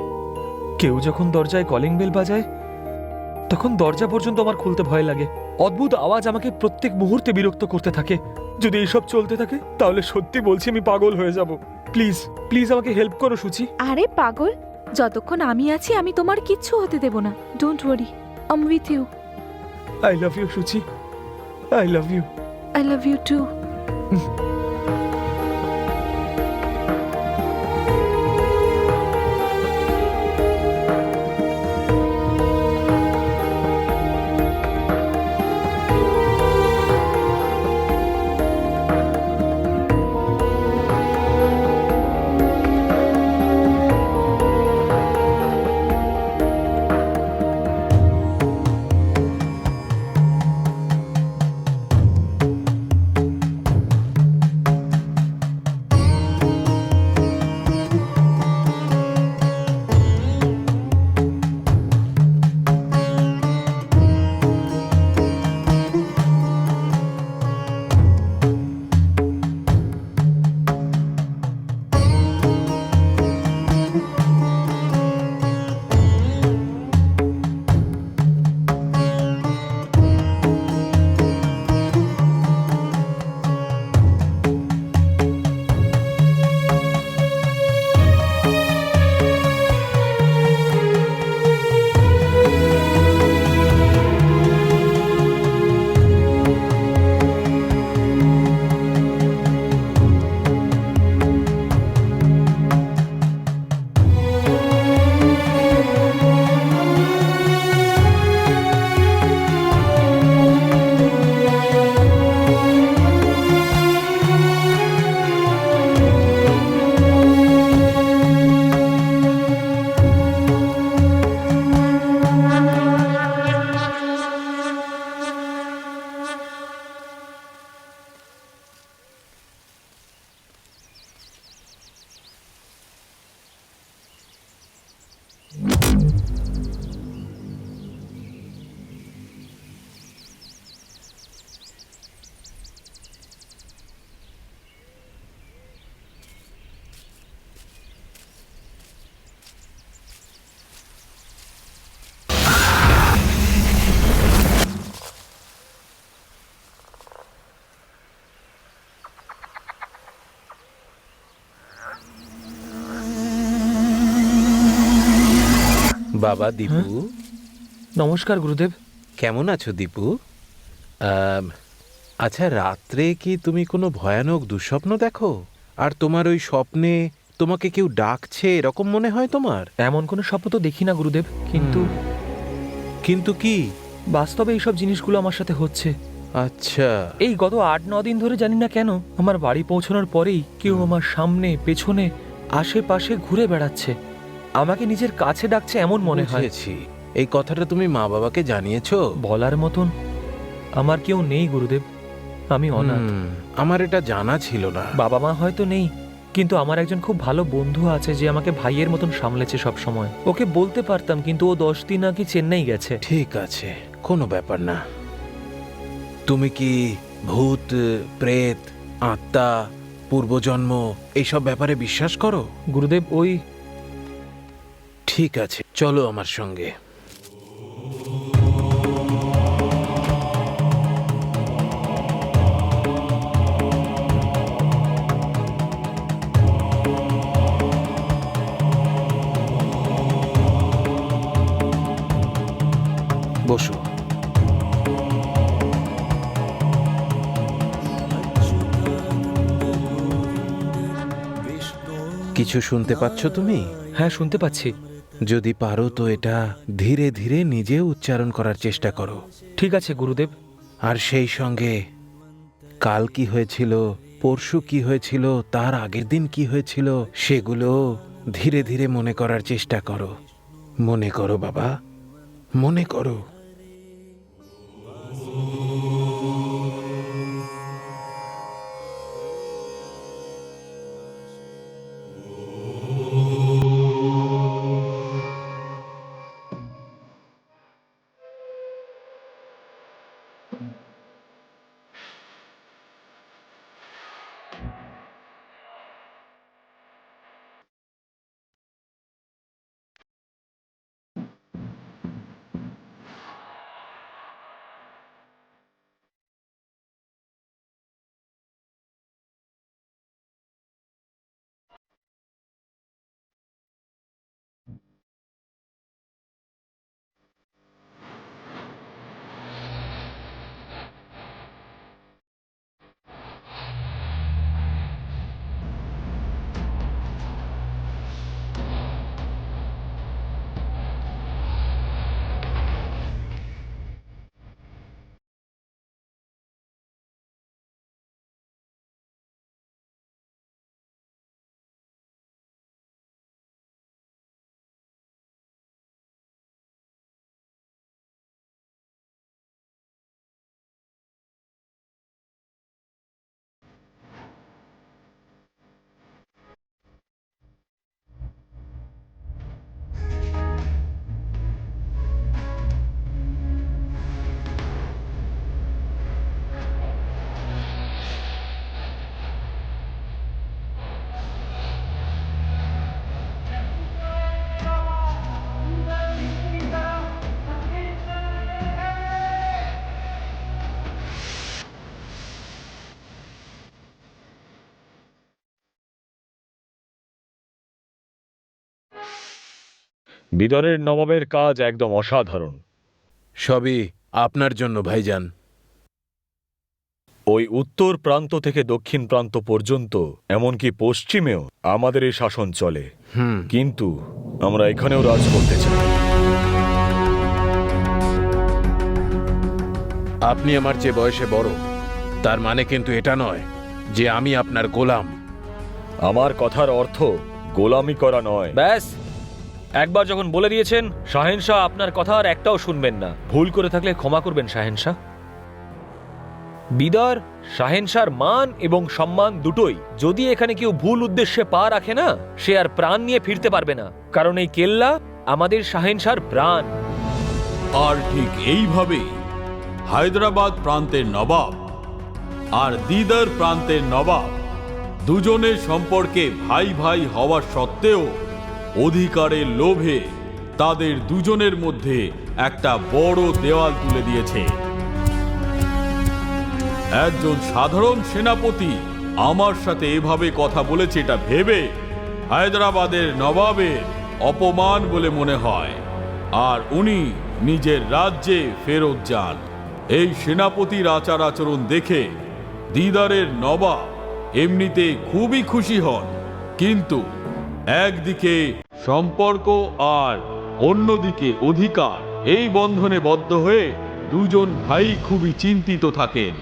কেউ যখন দরজায় কলিং বেল বাজায় তখন দরজা পর্যন্ত আমার খুলতে ভয় লাগে। অদ্ভুত আওয়াজ আমাকে প্রত্যেক মুহূর্তে বিরক্ত করতে থাকে। যদি এইসব চলতে থাকে তাহলে সত্যি বলছি আমি পাগল হয়ে যাব। প্লিজ প্লিজ আমাকে হেল্প করো সুচি। আরে পাগল, যতক্ষণ আমি আছি আমি তোমার কিচ্ছু হতে দেব না। Don't worry, I am with you. I love you Suchi, I love you. I love you too. বাবা দীপু, নমস্কার গুরুদেব। কেমন আছো দীপু? আচ্ছা, রাত্রে কি তুমি কোনো ভয়ানক দুঃস্বপ্ন দেখো? আর তোমার ওই স্বপ্নে তোমাকে কেউ ডাকছে এরকম মনে হয় তোমার? এমন কোনো স্বপ্ন তো দেখি না গুরুদেব, কিন্তু কিন্তু কি? বাস্তবে এইসব জিনিসগুলো আমার সাথে হচ্ছে। আচ্ছা, এই গত 8-9 দিন ধরে জানি না কেন আমার বাড়ি পৌঁছানোর পরেই কেউ আমার সামনে পেছনে আশেপাশে ঘুরে বেড়াচ্ছে, আমাকে নিজের কাছে ডাকছে এমন মনে হয়। বুঝেছি। এই কথাটা তুমি মা বাবাকে জানিয়েছো? বলার মতন আমার কেউ নেই গুরুদেব, আমি অনাথ। আমার এটা জানা ছিল না। বাবা মা হয়তো নেই, কিন্তু আমার একজন খুব ভালো বন্ধু আছে যে আমাকে ভাইয়ের মতন সামলেছে সব সময়। ওকে বলতে পারতাম, কিন্তু ও 10 দিন আগে চেন্নাই গেছে। ঠিক আছে, কোনো ব্যাপার না। তুমি কি ভূত, প্রেত, আত্মা, পূর্বজন্ম এইসব ব্যাপারে বিশ্বাস করো? গুরুদেব, ওই ঠিক আছে, চলো আমার সঙ্গে। বসো। কিছু শুনতে পাচ্ছ তুমি? হ্যাঁ, শুনতে পাচ্ছি। যদি পারো তো এটা ধীরে ধীরে নিজে উচ্চারণ করার চেষ্টা করো। ঠিক আছে গুরুদেব। আর সেই সঙ্গে কাল কি হয়েছিল, পরশু কি হয়েছিল, তার আগের দিন কি হয়েছিল, সেগুলো ধীরে ধীরে মনে করার চেষ্টা করো। মনে করো বাবা, মনে করো। বিদরের নবাবের কাজ একদম অসাধারণ। সবই আপনার জন্য ভাইজান। ওই উত্তর প্রান্ত থেকে দক্ষিণ প্রান্ত পর্যন্ত, এমনকি পশ্চিমেও আমাদের এই শাসন চলে। কিন্তু আমরা এখানেও রাজ করতে চাই। আপনি আমার চেয়ে বয়সে বড়, তার মানে কিন্তু এটা নয় যে আমি আপনার গোলাম। আমার কথার অর্থ গোলামি করা নয়। ব্যাস, একবার যখন বলে দিয়েছেন, শাহেনশাহ আপনার কথা আর একটাও শুনবেন না। ভুল করে থাকলে ক্ষমা করবেন শাহেনশাহ। বিদর শাহেনশাহর মান এবং সম্মান দুটোই। যদি এখানে কেউ ভুল উদ্দেশ্যে পা রাখে না, সে আর প্রাণ নিয়ে ফিরতে পারবে না, কারণ এই কেল্লা আমাদের শাহেনশাহর প্রাণ। আর ঠিক এইভাবেই হায়দ্রাবাদ প্রান্তের নবাব আর দিদার প্রান্তের নবাব দুজনের সম্পর্কে ভাই ভাই হওয়া সত্ত্বেও অধিকারের লোভে তাদের দুজনের মধ্যে একটা বড় দেওয়াল তুলে দিয়েছে। একজন সাধারণ সেনাপতি আমার সাথে এভাবে কথা বলেছে, এটা ভেবে হায়দ্রাবাদের নবাবের অপমান বলে মনে হয়। আর উনি নিজের রাজ্যে ফেরত যান। এই সেনাপতির আচার আচরণ দেখে দিদারের নবাব এমনিতে খুবই খুশি হন, কিন্তু একদিকে সম্পর্ক আর অন্যদিকে অধিকার, এই বন্ধনে বদ্ধ হয়ে দুজন ভাই খুবই চিন্তিত থাকেন।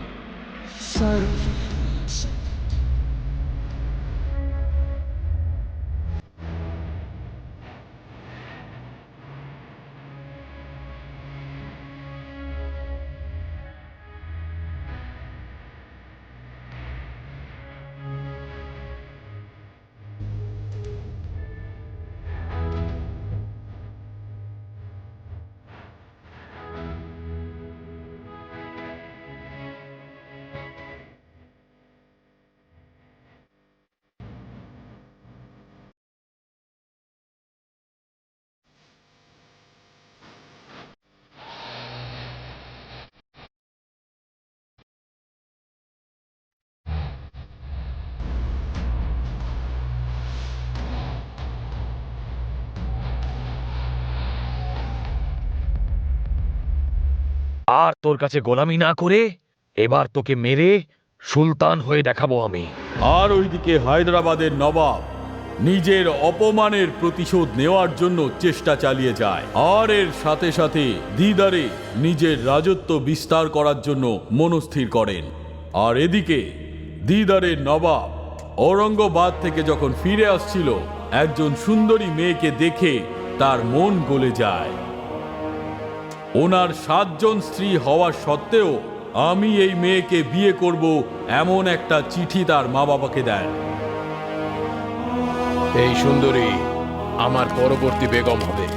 আর তোর কাছে গোলামি না করে এবার তোকে মেরে সুলতান হয়ে দেখাবো আমি। আর ওইদিকে হায়দ্রাবাদের নবাব নিজের অপমানের প্রতিশোধ নেওয়ার জন্য চেষ্টা চালিয়ে যায়, আর এর সাথে সাথে দিদারে নিজের রাজত্ব বিস্তার করার জন্য মনস্থির করেন। আর এদিকে দিদারের নবাব ঔরঙ্গাবাদ থেকে যখন ফিরে আসছিল, একজন সুন্দরী মেয়েকে দেখে তার মন গলে যায়। ওনার 7 জন স্ত্রী হওয়া সত্ত্বেও আমি এই মেয়েকে বিয়ে করব এমন একটা চিঠি তার মা বাবাকে দেন। এই সুন্দরী আমার পরবর্তী বেগম হবে।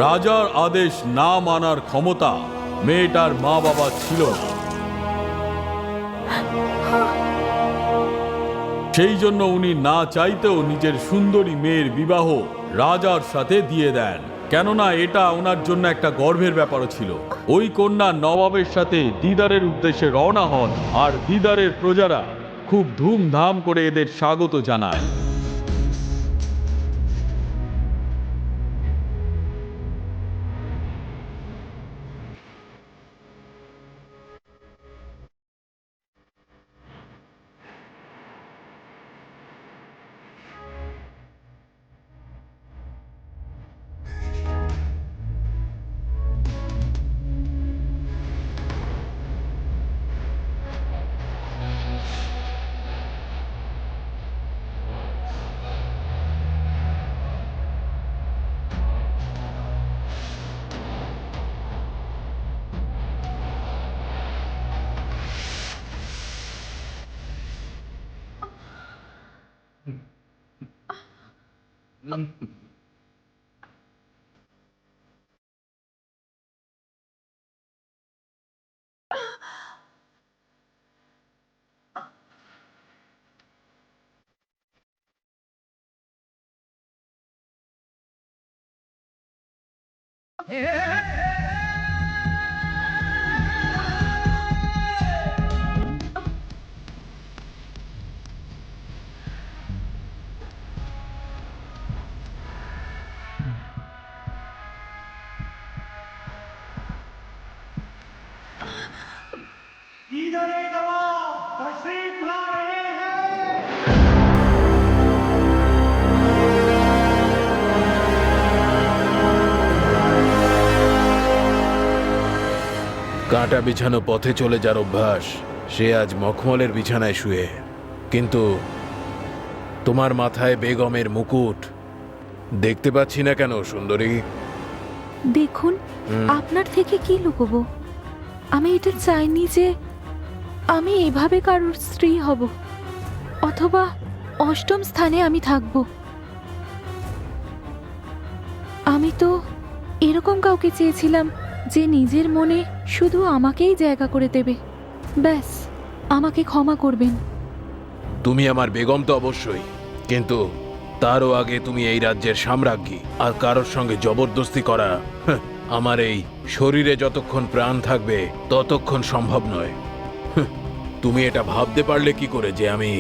রাজার আদেশ না মানার ক্ষমতা মেয়েটার মা বাবা ছিল না, সেই জন্য উনি না চাইতেও নিজের সুন্দরী মেয়ের বিবাহ রাজার সাথে দিয়ে দেন, কেননা এটা ওনার জন্য একটা গর্বের ব্যাপারও ছিল। ওই কন্যা নবাবের সাথে দিদারের উদ্দেশ্যে রওনা হন, আর দিদারের প্রজারা খুব ধুমধাম করে এদের স্বাগত জানায়। কাঁটা বিছানো পথে চলে যার অভ্যাস, সে আজ মখমলের বিছানায় শুয়ে। কিন্তু তোমার মাথায় বেগমের মুকুট দেখতে পাচ্ছি না কেন সুন্দরী? দেখুন, আপনার থেকে কি লুকোবো? আমি এটা চাইনি যে আমি এভাবে কারোর স্ত্রী হব, অথবা 8ম স্থানে আমি থাকব। আমি তো এরকম কাউকে চেয়েছিলাম যে নিজের মনে শুধু আমাকেই জায়গা করে দেবে। ব্যাস, আমাকে ক্ষমা করবেন। তুমি আমার বেগম তো অবশ্যই, কিন্তু তারও আগে তুমি এই রাজ্যের সাম্রাজ্ঞী, আর কারোর সঙ্গে জবরদস্তি করা আমার এই শরীরে যতক্ষণ প্রাণ থাকবে ততক্ষণ সম্ভব নয়। তুমি এটা ভাবতে পারলে কি করে যে আমি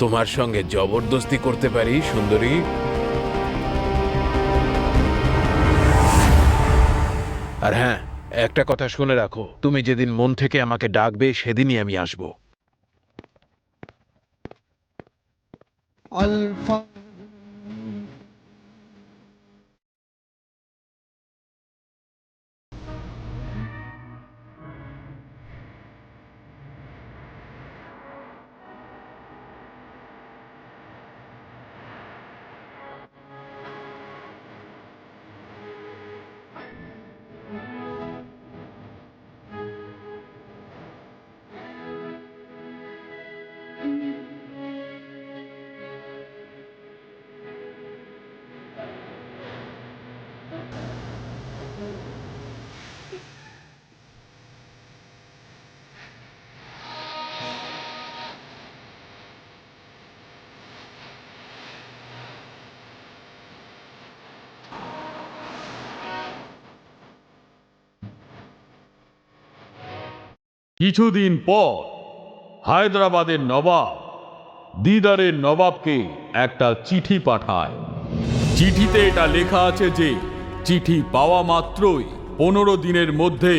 তোমার সঙ্গে জবরদস্তি করতে পারি সুন্দরী? একটা কথা শুনে রাখো, তুমি যেদিন মন থেকে আমাকে ডাকবে সেদিনই আমি আসব। কিছুদিন পর হায়দ্রাবাদের নবাব দিদারের নবাবকে একটা চিঠি পাঠায়। চিঠিতে এটা লেখা আছে যে চিঠি পাওয়া মাত্রই 15 দিনের মধ্যে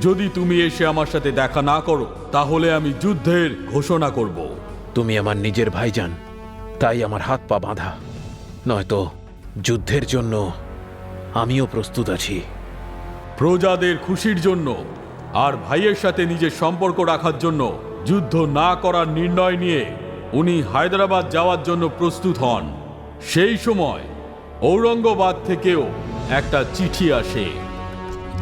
যদি তুমি এসে আমার সাথে দেখা না করো তাহলে আমি যুদ্ধের ঘোষণা করব। তুমি আমার নিজের ভাইজান, তাই আমার হাত পা বাঁধা, নয়তো যুদ্ধের জন্য আমিও প্রস্তুত আছি। প্রজাদের খুশির জন্য আর ভাইয়ের সাথে নিজের সম্পর্ক রাখার জন্য যুদ্ধ না করার নির্ণয় নিয়ে উনি হায়দ্রাবাদ যাওয়ার জন্য প্রস্তুত হন। সেই সময় ঔরঙ্গাবাদ থেকেও একটা চিঠি আসে,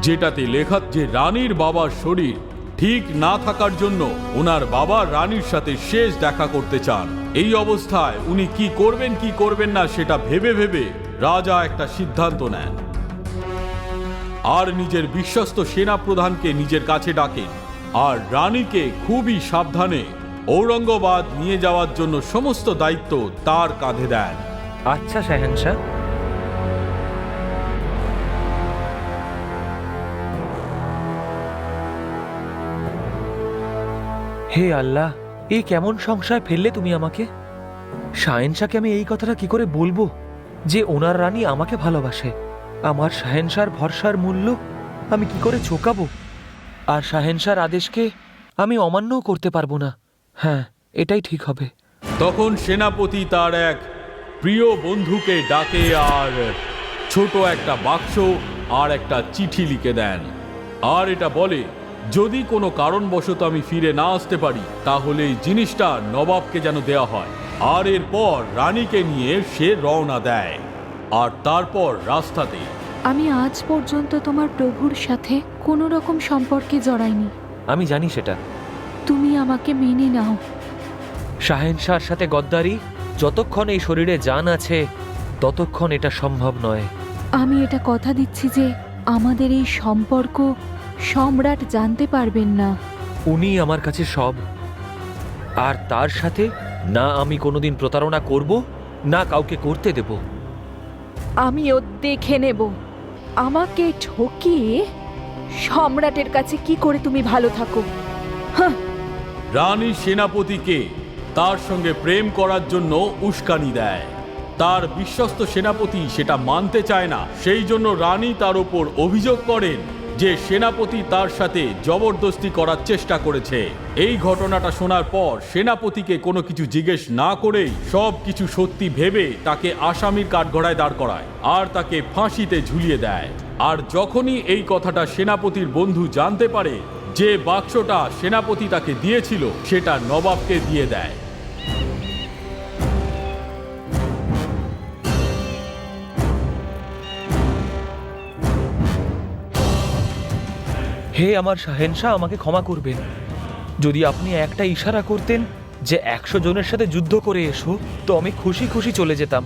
যেটাতে লেখা যে রানীর বাবার শরীর ঠিক না থাকার জন্য ওনার বাবা রানীর সাথে শেষ দেখা করতে চান। এই অবস্থায় উনি কি করবেন কি করবেন না সেটা ভেবে ভেবে রাজা একটা সিদ্ধান্ত নেন আর নিজের বিশ্বস্ত সেনা প্রধানকে নিজের কাছে ডাকেন আর রানীকে খুবই সাবধানে ঔরঙ্গাবাদ নিয়ে যাওয়ার জন্য সমস্ত দায়িত্ব তার কাঁধে দেন। আচ্ছা শাহেনশাহ। হে আল্লাহ, এই কেমন সংশয় ফেললে তুমি আমাকে। শাহেনশাহকে আমি এই কথাটা কি করে বলবো যে ওনার রানী আমাকে ভালোবাসে? আমার শাহেনশাহর ভরসার মূল্য আমি কি করে চোকাবো? আর শাহেনশাহর আদেশকে আমি অমান্যও করতে পারবো না। হ্যাঁ, এটাই ঠিক হবে। তখন সেনাপতি তার এক প্রিয় বন্ধুকে ডাকে আর ছোট একটা বাক্স আর একটা চিঠি লিখে দেন আর এটা বলে যদি কোনো কারণবশত আমি ফিরে না আসতে পারি তাহলে এই জিনিসটা নবাবকে যেন দেয়া হয়। আর এরপর রানীকে নিয়ে সে রওনা দেয় আর তারপর রাস্তাতে। আমি আজ পর্যন্ত তোমার প্রভুর সাথে কোনো রকম সম্পর্কে জড়াইনি। আমি জানি সেটা। তুমি আমাকে মেনে নাও। শাহেনশাহর সাথে গদ্দারি যতক্ষণ এই শরীরে জান আছে ততক্ষণ এটা সম্ভব নয়। আমি এটা কথা দিচ্ছি যে আমাদের এই সম্পর্ক সম্রাট জানতে পারবেন না। উনি আমার কাছে সব। আর তার সাথে না আমি কোনোদিন প্রতারণা করব না কাউকে করতে দেব। আমিও দেখে নেব আমাকে ঠকিয়ে সম্রাটের কাছে কি করে তুমি ভালো থাকো। রানী সেনাপতিকে তার সঙ্গে প্রেম করার জন্য উস্কানি দেয়। তার বিশ্বস্ত সেনাপতি সেটা মানতে চায় না, সেই জন্য রানী তার উপর অভিযোগ করেন যে সেনাপতি তার সাথে জবরদস্তি করার চেষ্টা করেছে। এই ঘটনাটা শোনার পর সেনাপতিকে কোনো কিছু জিজ্ঞেস না করেই সব কিছু সত্যি ভেবে তাকে আসামির কাঠগড়ায় দাঁড় করায় আর তাকে ফাঁসিতে ঝুলিয়ে দেয়। আর যখনই এই কথাটা সেনাপতির বন্ধু জানতে পারে যে বাক্সটা সেনাপতি তাকে দিয়েছিল সেটা নবাবকে দিয়ে দেয়। হে আমার শাহেনশাহ, আমাকে ক্ষমা করবেন। যদি আপনি একটা ইশারা করতেন যে 100 জনের সাথে যুদ্ধ করে এসো, তো আমি খুশি খুশি চলে যেতাম।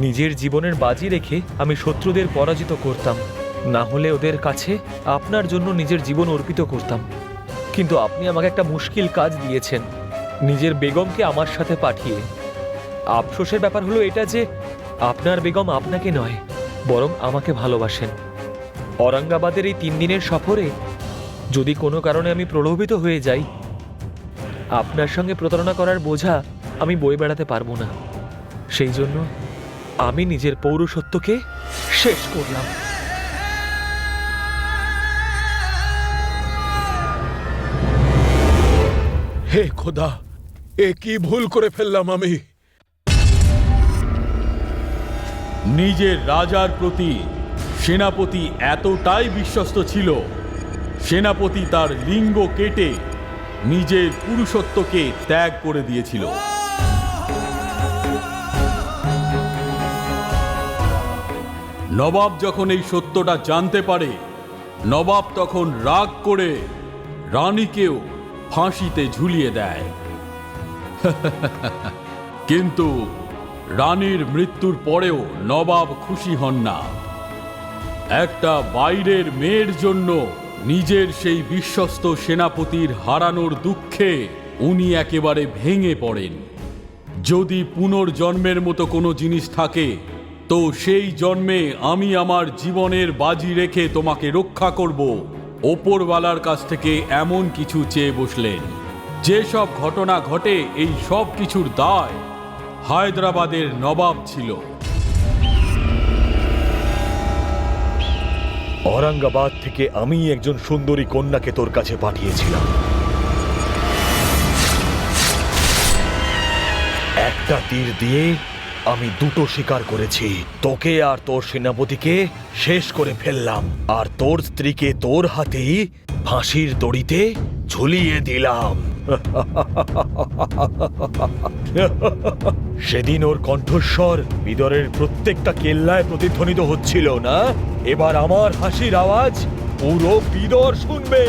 নিজের জীবনের বাজি রেখে আমি শত্রুদের পরাজিত করতাম, না হলে ওদের কাছে আপনার জন্য নিজের জীবন অর্পিত করতাম। কিন্তু আপনি আমাকে একটা মুশকিল কাজ দিয়েছেন, নিজের বেগমকে আমার সাথে পাঠিয়ে। আফসোসের ব্যাপার হলো এটা যে আপনার বেগম আপনাকে নয় বরং আমাকে ভালোবাসেন। ঔরঙ্গাবাদের এই 3 দিনের সফরে যদি কোনো কারণে আমি প্রলোভিত হয়ে যাই, আপনার সঙ্গে প্রতারণা করার বোঝা আমি বয়ে বেড়াতে পারবো না। সেই জন্য আমি নিজের পৌরসত্বকে শেষ করলাম। হে খোদা, এ কি ভুল করে ফেললাম আমি। নিজের রাজার প্রতি সেনাপতি এতটাই বিশ্বস্ত ছিল, সেনাপতি তার লিঙ্গ কেটে নিজের পুরুষত্বকে ত্যাগ করে দিয়েছিল। নবাব যখন এই সত্যটা জানতে পারে, নবাব তখন রাগ করে রানীকেও ফাঁসিতে ঝুলিয়ে দেয়। কিন্তু রানীর মৃত্যুর পরেও নবাব খুশি হন না। একটা বাইরের মেয়ের জন্য নিজের সেই বিশ্বস্ত সেনাপতির হারানোর দুঃখে উনি একেবারে ভেঙে পড়েন। যদি পুনর্জন্মের মতো কোনো জিনিস থাকে, তো সেই জন্মে আমি আমার জীবনের বাজি রেখে তোমাকে রক্ষা করব। ওপরওয়ালার কাছ থেকে এমন কিছু চেয়ে বসলেন। যেসব ঘটনা ঘটে এই সব কিছুর দায় হায়দ্রাবাদের নবাব ছিল। ঔরঙ্গাবাদ থেকে আমি একজন সুন্দরী কন্যাকে তোর কাছে পাঠিয়েছিলাম। একটা তীর দিয়ে আমি দুটো শিকার করেছি। তোকে আর তোর সেনাপতিকে শেষ করে ফেললাম, আর তোর স্ত্রীকে তোর হাতেই ফাঁসির দড়িতে ঝুলিয়ে দিলাম। সেদিন ওর কণ্ঠস্বর বিদরের প্রত্যেকটা কেল্লায় প্রতিধ্বনিত হচ্ছিল না? এবার আমার হাসির আওয়াজ পুরো বিদর শুনবে।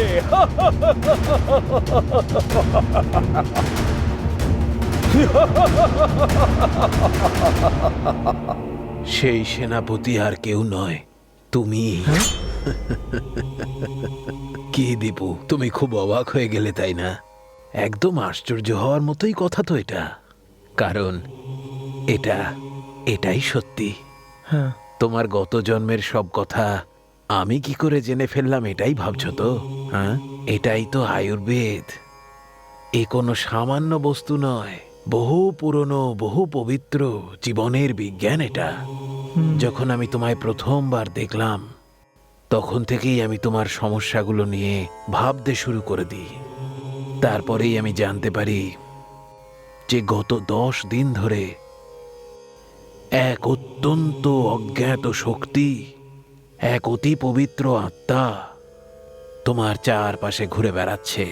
সেই সেনাপতি আর কেউ নয়, তুমি। কি দীপু, তুমি খুব অবাক হয়ে গেলে তাই না? একদম আশ্চর্য হওয়ার মতোই কথা তো এটা, কারণ এটাই সত্যি। তোমার গত জন্মের সব কথা আমি কি করে জেনে ফেললাম এটাই ভাবছো তো? হ্যাঁ, এটাই তো আয়ুর্বেদ। এ কোনো সামান্য বস্তু নয়, বহু পুরনো, বহু পবিত্র জীবনের বিজ্ঞান এটা। যখন আমি তোমায় প্রথমবার দেখলাম, তখন থেকেই আমি তোমার সমস্যাগুলো নিয়ে ভাবতে শুরু করে দিই। তারপরেই আমি জানতে পারি যে গত 10 দিন ধরে এক অত্যন্ত অজ্ঞাত শক্তি, এক অতি পবিত্র আত্মা তোমার চারপাশে ঘুরে বেড়াচ্ছে।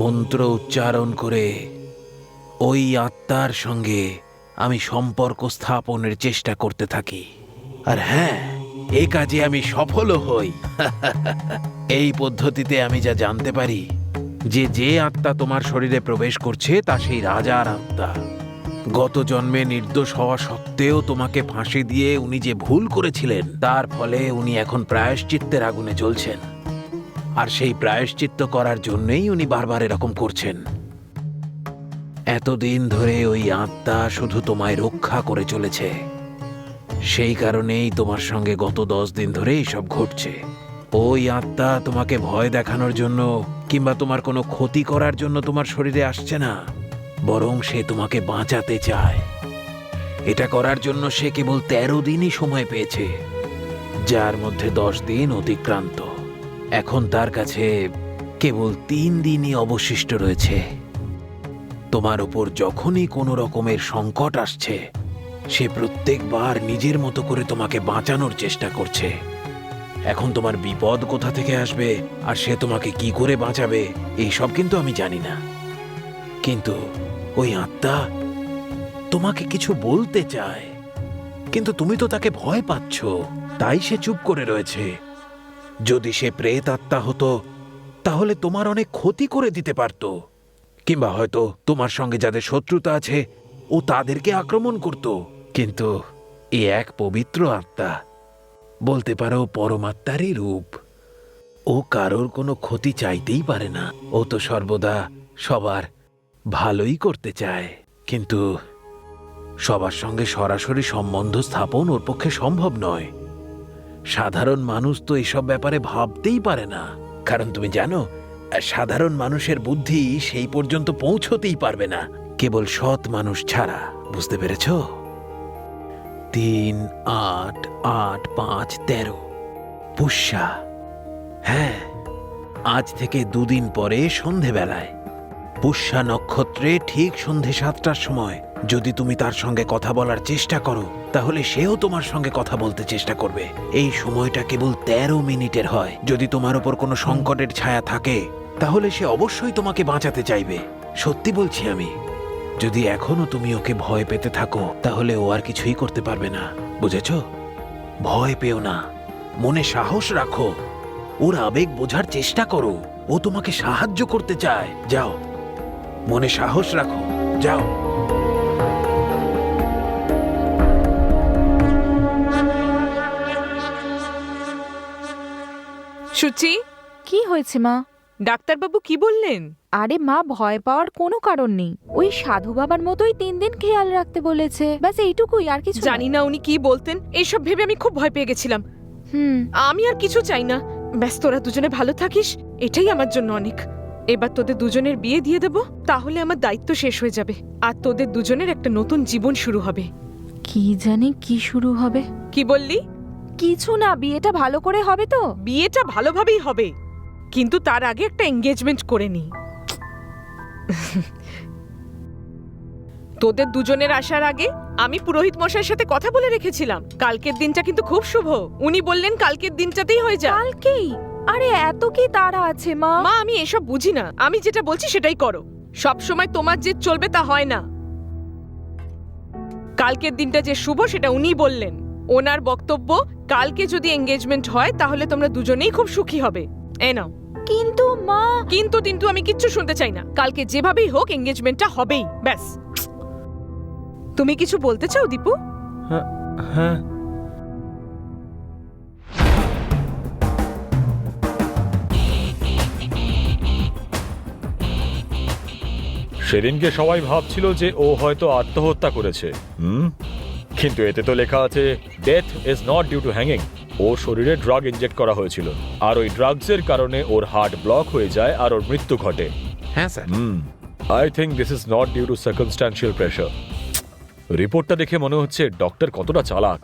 মন্ত্র উচ্চারণ করে ওই আত্মার সঙ্গে আমি সম্পর্ক স্থাপনের চেষ্টা করতে থাকি। আর হ্যাঁ, এই কাজে আমি সফলও হই। এই পদ্ধতিতে আমি যা জানতে পারি যে আত্মা তোমার শরীরে প্রবেশ করছে তা সেই রাজার আত্মা। গত জন্মে নির্দোষ হওয়া সত্ত্বেও তোমাকে ফাঁসি দিয়ে উনি যে ভুল করেছিলেন, তার ফলে উনি এখন প্রায়শ্চিত্তের আগুনে জ্বলছেন। আর সেই প্রায়শ্চিত্ত করার জন্যই উনি বারবার এরকম করছেন। এতদিন ধরে ওই আত্মা শুধু তোমায় রক্ষা করে চলেছে। সেই কারণেই তোমার সঙ্গে গত 10 দিন ধরে এইসব ঘটছে। ওই আত্মা তোমাকে ভয় দেখানোর জন্য কিংবা তোমার কোনো ক্ষতি করার জন্য তোমার শরীরে আসছে না, বরং সে তোমাকে বাঁচাতে চায়। এটা করার জন্য সে কেবল 13 দিনই সময় পেয়েছে, যার মধ্যে 10 দিন অতিক্রান্ত। এখন তার কাছে কেবল 3 দিনই অবশিষ্ট রয়েছে। তোমার উপর যখনই কোনো রকমের সংকট আসছে, সে প্রত্যেকবার নিজের মতো করে তোমাকে বাঁচানোর চেষ্টা করছে। এখন তোমার বিপদ কোথা থেকে আসবে আর সে তোমাকে কি করে বাঁচাবে এইসব কিন্তু আমি জানি না। কিন্তু ওই আত্মা তোমাকে কিছু বলতে চায়, কিন্তু তুমি তো তাকে ভয় পাচ্ছ, তাই সে চুপ করে রয়েছে। যদি সে প্রেত আত্মা হতো তাহলে তোমার অনেক ক্ষতি করে দিতে পারত, কিংবা হয়তো তোমার সঙ্গে যাদের শত্রুতা আছে ও তাদেরকে আক্রমণ করত। কিন্তু এ এক পবিত্র আত্মা, বলতে পারো পরমাত্মারই রূপ। ও কারোর কোনো ক্ষতি চাইতেই পারে না। ও তো সর্বদা সবার ভালোই করতে চায়, কিন্তু সবার সঙ্গে সরাসরি সম্বন্ধ স্থাপন ওর পক্ষে সম্ভব নয়। সাধারণ মানুষ তো এসব ব্যাপারে ভাবতেই পারে না, কারণ তুমি জানো, সাধারণ মানুষের বুদ্ধি সেই পর্যন্ত পৌঁছতেই পারবে না, কেবল সৎ মানুষ ছাড়া। বুঝতে পেরেছ? 3, 8, 8, 5, 13 পুষ্যা। হ্যাঁ, আজ থেকে 2 দিন পরে সন্ধেবেলায় পুষ্যা নক্ষত্রে ঠিক সন্ধে 7টার সময় যদি তুমি তার সঙ্গে কথা বলার চেষ্টা করো তাহলে সেও তোমার সঙ্গে কথা বলতে চেষ্টা করবে। এই সময়টা কেবল 13 মিনিটের হয়। যদি তোমার উপর কোনো সংকটের ছায়া থাকে তাহলে সে অবশ্যই তোমাকে বাঁচাতে চাইবে। সত্যি বলছি আমি। যদি এখনো তুমি ওকে ভয় পেতে থাকো তাহলে ও আর কিছুই করতে পারবে না, বুঝেছো? ভয় পেও না, মনে সাহস রাখো, ওর আবেগ বোঝার চেষ্টা করো। ও তোমাকে সাহায্য করতে চায়। যাও, মনে সাহস রাখো, যাও। সুচি, কি হয়েছে মা? ডাক্তারবাবু কি বললেন? আরে মা, ভয় পাওয়ার কোনো কারণ নেই। ওই সাধু বাবার মতোই 3 দিন খেয়াল রাখতে বলেছে, ব্যাস এইটুকুই, আর কিছু জানি না উনি কি বলতেন। এইসব ভেবে আমি খুব ভয় পেয়ে গেছিলাম। আমি আর কিছু চাই না, ব্যাস তোরা দুজনে ভালো থাকিস, এটাই আমার জন্য অনেক। এবার তোদের দুজনের বিয়ে দিয়ে দেব, তাহলে আমার দায়িত্ব শেষ হয়ে যাবে আর তোদের দুজনের একটা নতুন জীবন শুরু হবে। কি জানি কি শুরু হবে। কি বললি? কিছু না, বিয়েটা ভালো করে হবে তো? বিয়েটা ভালোভাবেই হবে, কিন্তু তার আগে একটা এঙ্গেজমেন্ট করে নি। তোদের দুজনের আসার আগে আমি পুরোহিত মশাইয়ের সাথে কথা বলে রেখেছিলাম। কালকের দিনটা কিন্তু খুব শুভ। উনি বললেন কালকের দিনটাতেই হয়ে যায়। কালকেই? আরে এত কি তাড়া আছে মা? মা, আমি এসব বুঝি না, আমি যেটা বলছি সেটাই করো। সব সময় তোমার যে চলবে তা হয় না। কালকের দিনটা যে শুভ সেটা উনিই বললেন। ওনার বক্তব্য, কালকে যদি এঙ্গেজমেন্ট হয় তাহলে তোমরা দুজনেই খুব সুখী হবে। এই নাও। কিন্তু মা। কিন্তু আমি কিচ্ছু শুনতে চাই না। কালকে যেভাবেই হোক এঙ্গেজমেন্টটা হবেই, ব্যাস। তুমি কিছু বলতে চাও দীপু? হ্যাঁ, সেদিনকে সবাই ভাবছিল যে ও হয়তো আত্মহত্যা করেছে, কিন্তু এতে তো লেখা আছে death is not due to hanging. ওর শরীরে ড্রাগ ইনজেক্ট করা হয়েছিল, আর ওই ড্রাগসের কারণে ওর হার্ট ব্লক হয়ে যায় আর ওর মৃত্যু ঘটে। হ্যাঁ sir. I think this is not due to circumstantial pressure. রিপোর্টটা দেখে মনে হচ্ছে ডক্টর কতটা চালাক।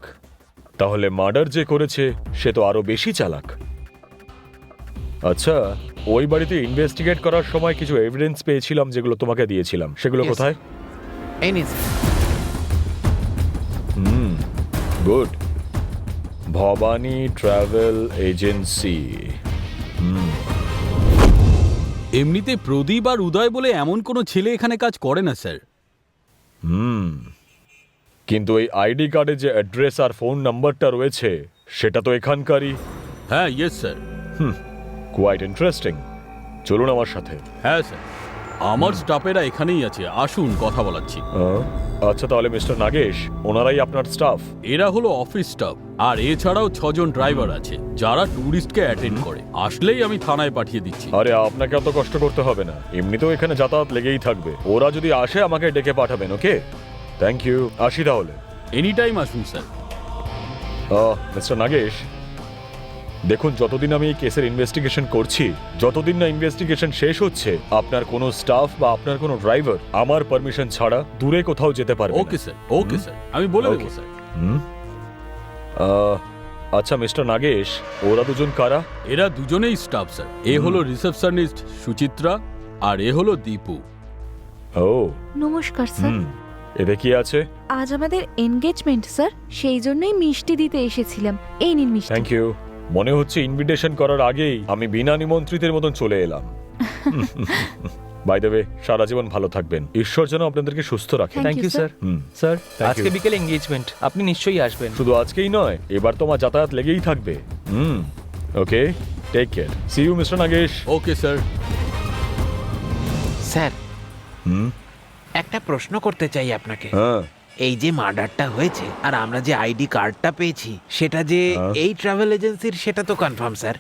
তাহলে মার্ডার যে করেছে সে তো আরো বেশি চালাক। আচ্ছা, ওই বাড়িতে ইনভেস্টিগেট করার সময় কিছু এভিডেন্স পেয়েছিলাম যেগুলো তোমাকে দিয়েছিলাম, সেগুলো Yes. কোথায়? এই নিন sir. Good. Bhavani travel agency. এমনিতে প্রদীপ আর উদয় বলে এমন কোনো ছেলে এখানে কাজ করে না স্যার। কিন্তু এই আইডি কার্ডে যে অ্যাড্রেস আর ফোন নাম্বারটা রয়েছে সেটা তো এখানকারই। হ্যাঁ, ইয়েস স্যার। Quite interesting. চলুন আমার সাথে। হ্যাঁ স্যার, আমার স্টাফেরা এখানেই আছে, আসুন কথা বলাচ্ছি। আচ্ছা, তাহলে মিস্টার নাগেশ, ওনারাই আপনার স্টাফ? এরা হলো অফিস স্টাফ, আর এছাড়াও 6 জন ড্রাইভার আছে যারা ট্যুরিস্টকে অ্যাটেন্ড করে। আসলেই আমি থানায় পাঠিয়ে দিচ্ছি। আরে আপনাকে অত কষ্ট করতে হবে না, এমনিতেও এখানে যাতায়াত লেগেই থাকবে। ওরা যদি আসে আমাকে ডেকে পাঠাবেন। ওকে, থ্যাংক ইউ। আসি তাহলে। এনি টাইম আসুন স্যার। মিস্টার নাগেশ, দেখুন, যতদিন আমি এই কেসের ইনভেস্টিগেশন করছি, যতদিন না ইনভেস্টিগেশন শেষ হচ্ছে, আপনার কোনো স্টাফ বা আপনার কোনো ড্রাইভার আমার পারমিশন ছাড়া দূরে কোথাও যেতে পারবে না। ওকে স্যার, ওকে স্যার, আমি বলে দেবো স্যার। আচ্ছা মিস্টার নাগেশ, ওরা দুজন কারা? এরা দুজনেই স্টাফ স্যার। এ হলো রিসেপশনিস্ট সুচিত্রা, আর এ হলো দীপু। ও নমস্কার স্যার। এতে কি আছে? আজ আমাদের এনগেজমেন্ট স্যার, সেই জন্যই মিষ্টি দিতে এসেছিলাম। এই নিন মিষ্টি। Thank you. মনে হচ্ছে ইনভিটেশন করার আগেই আমি বিনা নিমন্ত্রিতের মতন চলে এলাম। বাই দ্য ওয়ে, সারা জীবন ভালো থাকবেন, ঈশ্বর যেন আপনাদেরকে সুস্থ রাখেন। Thank you sir. স্যার, আজকে বিকেলে এঙ্গেজমেন্ট, আপনি নিশ্চয়ই আসবেন। শুধু আজকেই নয়, এবার তো আমার যাতায়াত লেগেই থাকবে। Okay, take care. See you mister Nagesh. Okay sir. Sir, একটা প্রশ্ন করতে চাই আপনাকে। হ্যাঁ, এই যে মার্ডারটা হয়েছে আর আমরা যে আইডি কার্ডটা পেয়েছি সেটা যে এই ট্রাভেল এজেন্সির, সেটা তো কনফার্ম স্যার।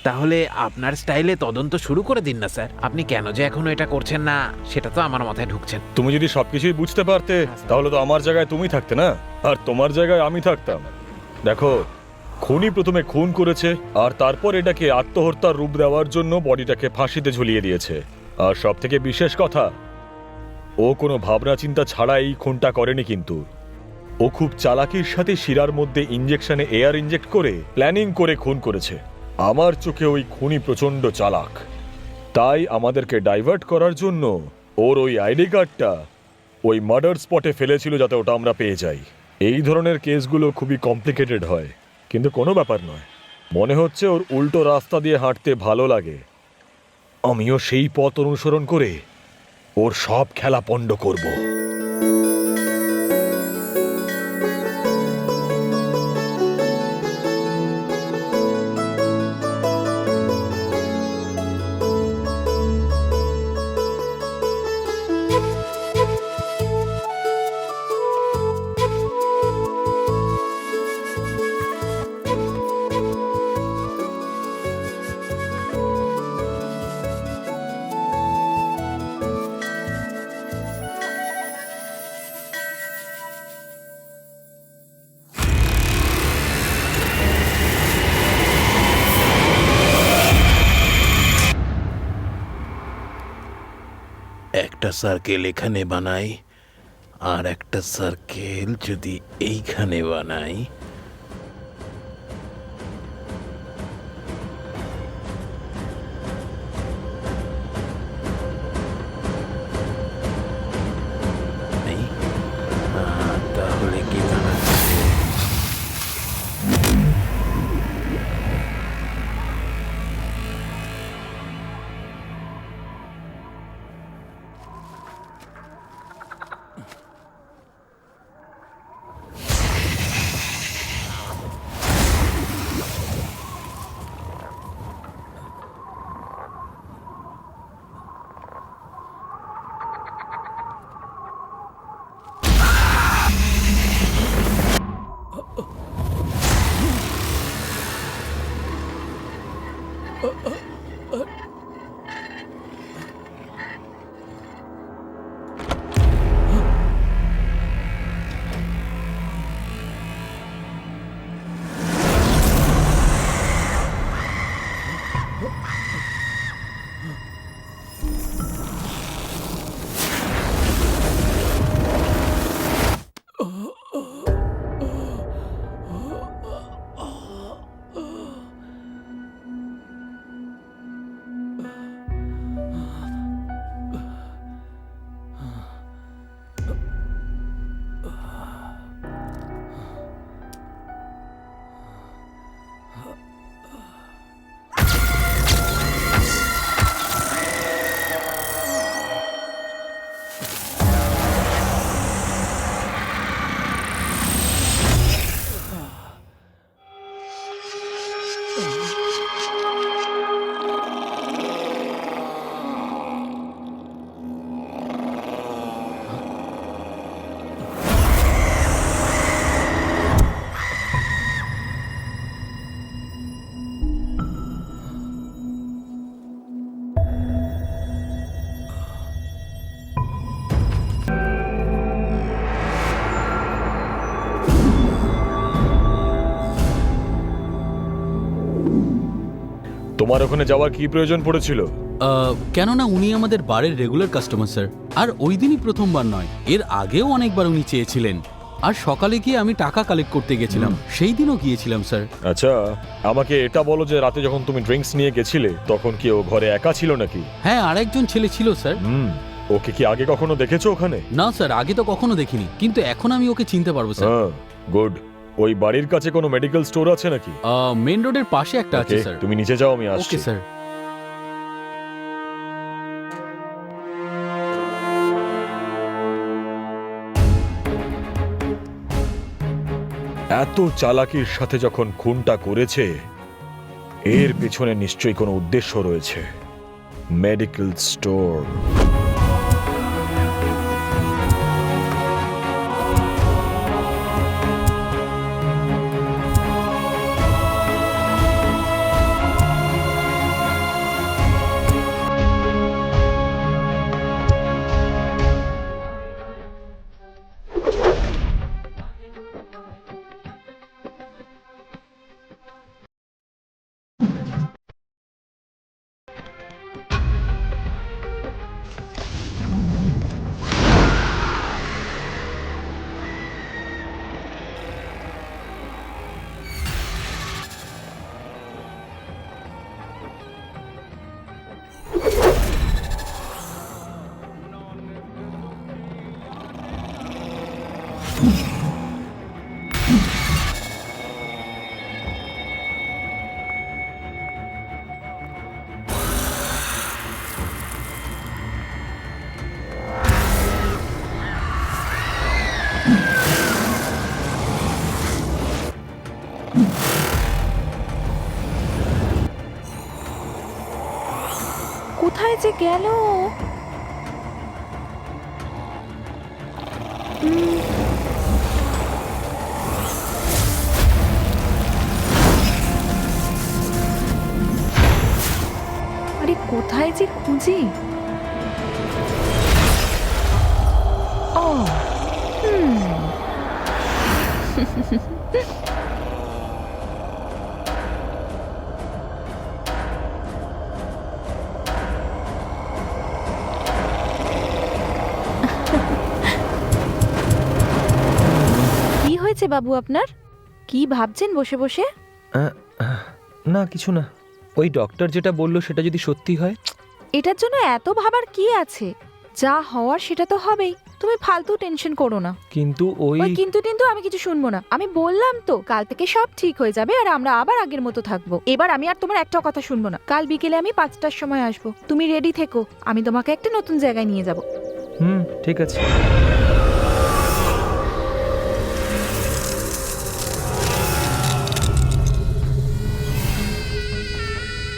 তাহলে আপনার স্টাইলে তদন্ত শুরু করে দিন না স্যার। আপনি কেন যে এখনো এটা করছেন না সেটা তো আমার মাথায় ঢুকছেন। তুমি যদি সবকিছুই বুঝতে পারতে তাহলে তো আমার জায়গায় তুমি থাকতে না, আর তোমার জায়গায় আমি থাকতাম। দেখো, খুনি প্রথমে খুন করেছে আর তারপর এটাকে আত্মহত্যার রূপ দেওয়ার জন্য বডিটাকে ফাঁসিতে ঝুলিয়ে দিয়েছে। আর সব থেকে বিশেষ কথা, ও কোনো ভাবনা চিন্তা ছাড়া এই খুনটা করেনি, কিন্তু ও খুব চালাকির সাথে শিরার মধ্যে ইঞ্জেকশনে এয়ার ইনজেক্ট করে প্ল্যানিং করে খুন করেছে। আমার চোখে ওই খুনি প্রচন্ড চালাক, তাই আমাদেরকে ডাইভার্ট করার জন্য ওর ওই আইডি কার্ডটা ওই মার্ডার স্পটে ফেলেছিল যাতে ওটা আমরা পেয়ে যাই। এই ধরনের কেসগুলো খুবই কমপ্লিকেটেড হয়, কিন্তু কোনো ব্যাপার নয়। মনে হচ্ছে ওর উল্টো রাস্তা দিয়ে হাঁটতে ভালো লাগে। আমিও সেই পথ অনুসরণ করে ওর সব খেলা পণ্ড করব। একটা সার্কেল এখানে বানাই, আর একটা সার্কেল যদি এইখানে বানাই, তাহলে কি দাঁড়াচ্ছে? তোমার ওখানে যাওয়ার কি প্রয়োজন পড়েছিল? কেননা উনি আমাদের বারের রেগুলার কাস্টমার স্যার, আর ওই দিনই প্রথমবার নয়, এর আগেও অনেকবার উনি চেয়েছিলেন। আর সকালে গিয়ে আমি টাকা কালেক্ট করতে গেছিলাম, সেই দিনও গিয়েছিলাম স্যার। আচ্ছা, আমাকে এটা বলো যে রাতে যখন তুমি ড্রিঙ্কস নিয়ে গেছিলে তখন কি ও ঘরে একা ছিল নাকি? হ্যাঁ, আরেকজন ছেলে ছিল স্যার। ওকে কি আগে কখনো দেখেছো ওখানে? না স্যার, আগে তো কখনো দেখিনি, কিন্তু এখন আমি ওকে চিনতে পারবো স্যার। গুড। ওই বাড়ির কাছে কোনো মেডিকেল স্টোর আছে নাকি? মেন রোডের পাশে একটা আছে Okay, স্যার। তুমি নিচে যাও, আমি আসছি। Okay sir. এত চালাকির সাথে যখন খুনটা করেছে, এর পেছনে নিশ্চয়ই কোনো উদ্দেশ্য রয়েছে। Medical store. কোথায় যে গেল? আরে কোথায় যে খুঁজি? ও কি হয়েছে বাবু আপনার? কি ভাবছেন বসে বসে? না কিছু না, ওই ডক্টর যেটা বললো সেটা যদি সত্যি হয়। এটার জন্য এত ভাবার কি আছে? যা হওয়ার সেটা তো হবেই। তুমি ফালতু টেনশন করো না। কিন্তু ওই ওই কিন্তু আমি কিছু শুনবো না। আমি বললাম তো কাল থেকে সব ঠিক হয়ে যাবে আর আমরা আবার আগের মতো থাকবো। এবার আমি আর তোমার একটা কথা শুনবো না। কাল বিকেলে আমি 5টার সময় আসবো, তুমি রেডি থেকো। আমি তোমাকে একটা নতুন জায়গায় নিয়ে যাব। ঠিক আছে।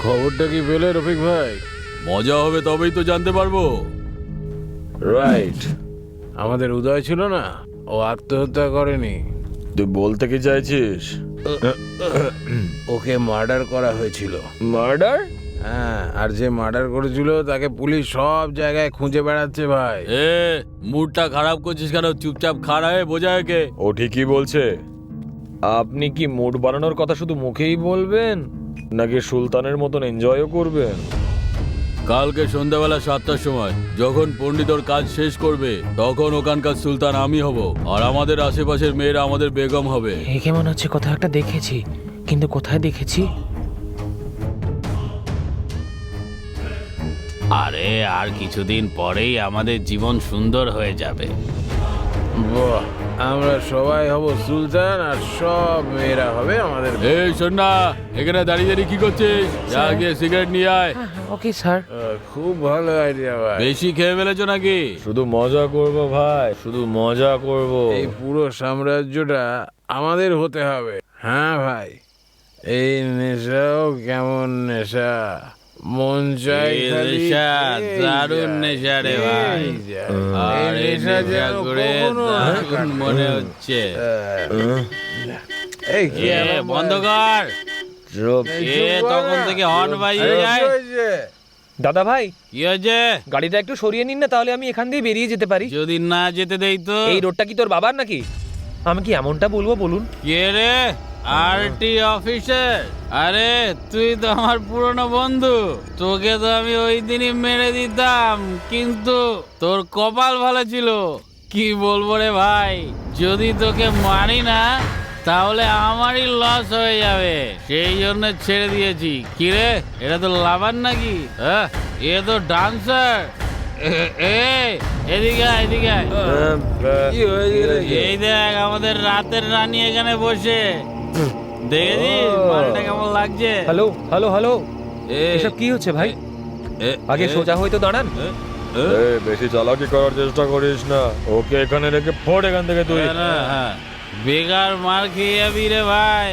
খবরটা কি পেলে রফিক ভাই? মজা হবে তবেই তো জানতে পারবো। রাইট, আমাদের উদয় ছিল না, ও আত্মহত্যা করেনি। তুই বলতে কি চাইছিস? ওকে মার্ডার করা হয়েছিল। মার্ডার? হ্যাঁ, আর যে মার্ডার করেছিল তাকে পুলিশ সব জায়গায় খুঁজে বেড়াচ্ছে ভাই। মুডটা খারাপ করছিস কেন? চুপচাপ খাড়া হয়ে বোঝা একে। ও ঠিকই বলছে। আপনি কি মুড বানানোর কথা শুধু মুখেই বলবেন নাকি সুলতানের মতন এনজয়ও করবেন? কালকে সন্ধ্যাবেলা 7টার সময় যখন পণ্ডিত ওর কাজ শেষ করবে তখন ওখানকার সুলতান আমি হব, আর আমাদের আশেপাশের মেয়েরা আমাদের বেগম হবে। একে মনে হচ্ছে কোথাও একটা দেখেছি, কিন্তু কোথায় দেখেছি? আরে আর কিছুদিন পরেই আমাদের জীবন সুন্দর হয়ে যাবে। বাহ, আমরা সবাই হব সুলতান আর সব মেয়েরা হবে আমাদের। এই শোন না, এখানে দাঁড়িয়ে দাঁড়িয়ে কি করছিস? যা গিয়ে সিগারেট নিয়ে আয়। Okay sir. খুব ভালো আইডিয়া ভাই। বেশি খেয়ে ফেলেছো নাকি? শুধু মজা করব ভাই, শুধু মজা করব। এই পুরো সাম্রাজ্যটা আমাদের হতে হবে। হ্যাঁ ভাই, এই নেশাও কেমন নেশা, মন চাই এই খালি নেশা, এই দারুণ যায়, নেশা রে ভাই। এই যায়। আর এই এই নেশা নেশা যেন করে কখনো দারুণ কাটবে মনে না। হচ্ছে। এই কি এ আবার বন্ধ কর। চুপ। এই এ চুপ কর তখন না। থেকে হর্ন বাজিয়ে এই যায়। কি হয়েছে? দাদা ভাই, কি হয়েছে? গাড়িটা একটু সরিয়ে নিন না, তাহলে আমি এখান দিয়ে বেরিয়ে যেতে পারি। যদি না যেতে দেই তো? এই রোডটা কি তোর বাবার নাকি? আমি কি এমনটা বলবো বলুন? কে রে? RT officer? আরে তুই তো আমার পুরনো বন্ধু, তোকে তো আমি ওই দিনই মেরে দিতাম, কিন্তু তোর কপাল ভালো ছিল। কি বলবো রে ভাই, যদি তোকে মারি না তাহলে আমারই লস হয়ে যাবে, সেই জন্য ছেড়ে দিয়েছি। কি রে, এটা তো লাভার নাকি? হ্যাঁ, এ তো ডান্সার। এদিকে আয়, এদিকে আয়। কি হয়েছে রে? এই দেখ আমাদের রাতের রানী এখানে বসে, দেখেছিস মালটা কেমন লাগছে? হ্যালো হ্যালো হ্যালো, এসব কি হচ্ছে ভাই? আগে সোজা হয়ে তো দাঁড়ান। বেশি চালাকি করার চেষ্টা করিস না। ওকে এখানে রেখে ফোড় এখান থেকে তুই। হ্যাঁ, বেকার মার খেয়ে যাবি রে ভাই।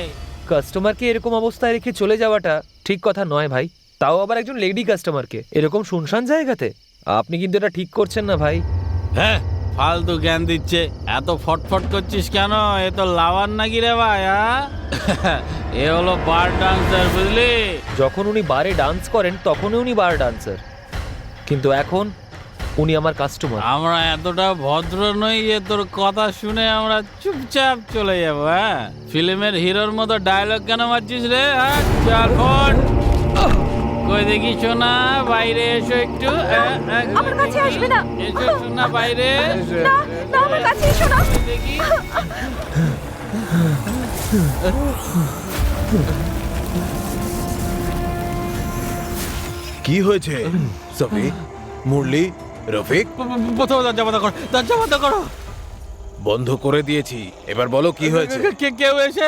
কাস্টমারকে এরকম অবস্থায় রেখে চলে যাওয়াটা ঠিক কথা নয় ভাই, তাও আবার একজন লেডি কাস্টমারকে এরকম শুনশান জায়গাতে। আপনি কিন্তু এটা ঠিক করছেন না ভাই। হ্যাঁ, ফালতু জ্ঞান দিচ্ছে। এত ফটফট করছিস কেন? এ তো লাভার নাকি রে ভাই? হ্যাঁ, এ হলো বার ডান্সার, বুঝলি? যখন উনি বারে ডান্স করেন তখনই উনি বার ডান্সার, কিন্তু এখন উনি আমার কাস্টমার। আমরা এতটা ভদ্র নই যে তোর কথা শুনে আমরা চুপচাপ চলে যাবো। হ্যাঁ, ফিল্মের হিরোর মতো ডায়লগ কেন মারছিস রে? হ্যাঁ, চার ফট। কই দেখি শোনা, বাইরে এসো একটু। আমার কাছে আসবে না। এসো শোনা, বাইরে না না, আমার কাছে এসো না। কই দেখি। কি হয়েছে? সফি, মুরলি, রফিক, প্রথমে দরজা বন্ধ করো, দরজা বন্ধ করো। বন্ধ করে দিয়েছি। এবার বলো কি হয়েছে? কেউ এসে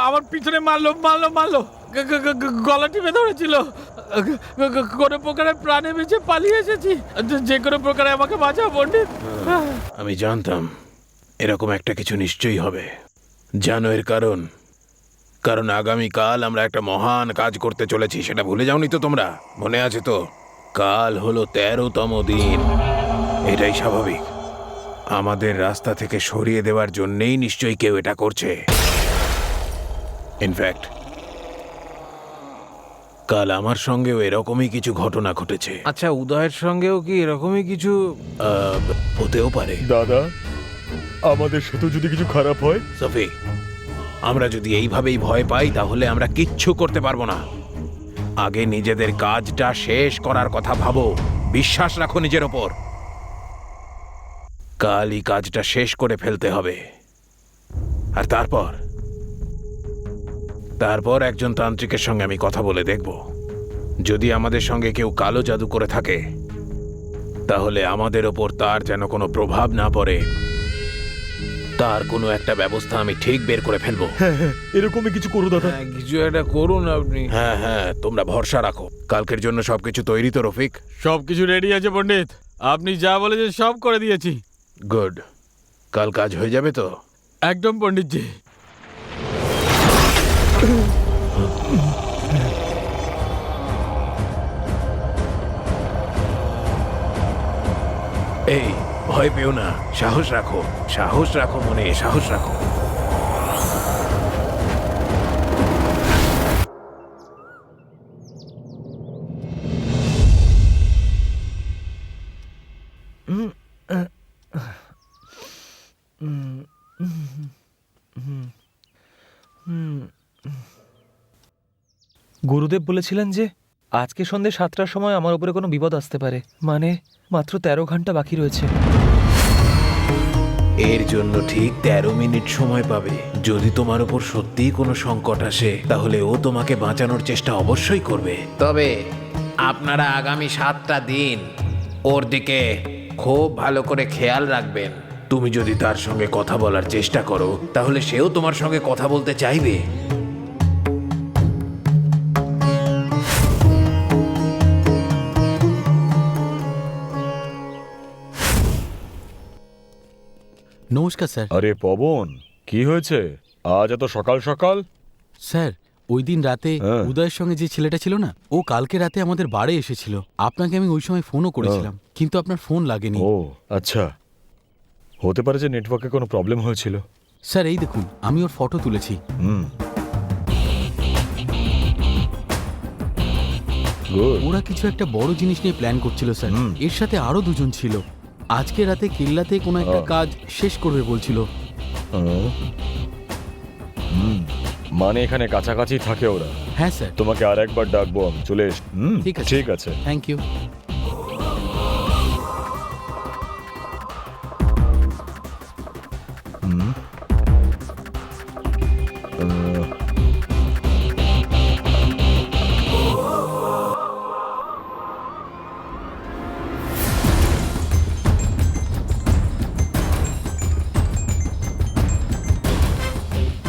আমার পিছনে মারলো মারলো মারলো, গলা টিপে ধরেছিল। কোনো প্রকারে প্রাণে বেঁচে পালিয়ে এসেছি। যে কোনো প্রকারে আমাকে বাঁচাও পণ্ডিত। আমি জানতাম এরকম একটা কিছু নিশ্চয়ই হবে। জানো এর কারণ? কারণ আগামীকাল আমরা একটা মহান কাজ করতে চলেছি। সেটা ভুলে যাওনি তো তোমরা? মনে আছে তো? কাল হলো 13তম দিন। এটাই স্বাভাবিক। আমাদের রাস্তা থেকে সরিয়ে দেওয়ার জন্যেই নিশ্চয়ই কেউ এটা করছে। ইনফ্যাক্ট কাল আমার সঙ্গেও এরকমই কিছু ঘটনা ঘটেছে। আচ্ছা, উদয়ের সঙ্গেও কি এরকমই কিছু হতেও পারে? দাদা, আমাদের সাথে যদি কিছু খারাপ হয়? সফি, আমরা যদি এইভাবেই ভয় পাই তাহলে আমরা কিচ্ছু করতে পারবো না। আগে নিজেদের কাজটা শেষ করার কথা ভাবো। বিশ্বাস রাখো নিজের ওপর। কালই কাজটা শেষ করে ফেলতে হবে। আর তারপর একজন তান্ত্রিকের সঙ্গে আমি কথা বলে দেখব। যদি আমাদের সঙ্গে কেউ কালো জাদু করে থাকে তাহলে আমাদের ওপর তার যেন কোনো প্রভাব না পড়ে, তার কোনো একটা ব্যবস্থা আমি ঠিক বের করে ফেলবো। হ্যাঁ, এরকমই কিছু করো দাদা। কিছু একটা করুন আপনি। হ্যাঁ, তোমরা ভরসা রাখো। কালকের জন্য সবকিছু তৈরি তো রফিক? সবকিছু রেডি আছে পণ্ডিত, আপনি যা বলেছেন সব করে দিয়েছি। গুড। কাল কাজ হয়ে যাবে তো? একদম পণ্ডিতজি। এই, ভয় পেও না, সাহস রাখো, সাহস রাখো মনে, সাহস রাখো। গুরুদেব বলেছিলেন যে আজকে সন্ধ্যে 7টার সময় আমার উপরে কোনো বিপদ আসতে পারে। মানে মাত্র 13 ঘন্টা বাকি রয়েছে। এর জন্য ঠিক 13 মিনিট সময় পাবে। যদি তোমার উপর সত্যিই কোনো সংকট আসে তাহলে ও তোমাকে বাঁচানোর চেষ্টা অবশ্যই করবে। তবে আপনারা আগামী 7টা দিন ওর দিকে খুব ভালো করে খেয়াল রাখবেন। তুমি যদি তার সঙ্গে কথা বলার চেষ্টা করো তাহলে সেও তোমার সঙ্গে কথা বলতে চাইবে। নমস্কার স্যার। আরে পবন, কি হয়েছে আজ এত সকাল সকাল? স্যার, ওই দিন রাতে উদয়ের সঙ্গে যে ছেলেটা ছিল না, ও কালকে রাতে আমাদের বাড়ি এসেছিল। আপনাকে আমি ওই সময় ফোনও করেছিলাম, কিন্তু আপনার ফোন লাগেনি। ও আচ্ছা, হতে পারে যে নেটওয়ার্কে কোনো প্রবলেম হয়েছিল। স্যার, এই দেখুন, আমি ওর ফটো তুলেছি। ওরা কিছু একটা বড় জিনিস নিয়ে প্ল্যান করছিল স্যার। এর সাথে আরো দুজন ছিল। আজকে রাতে কেল্লাতে কোনো একটা কাজ শেষ করবে বলছিল। মানে এখানে কাছাকাছি থাকে ওরা? হ্যাঁ স্যার। তোমাকে আর একবার ডাকবো আমি, চলে এস। ঠিক আছে, ঠিক আছে, থ্যাংক ইউ।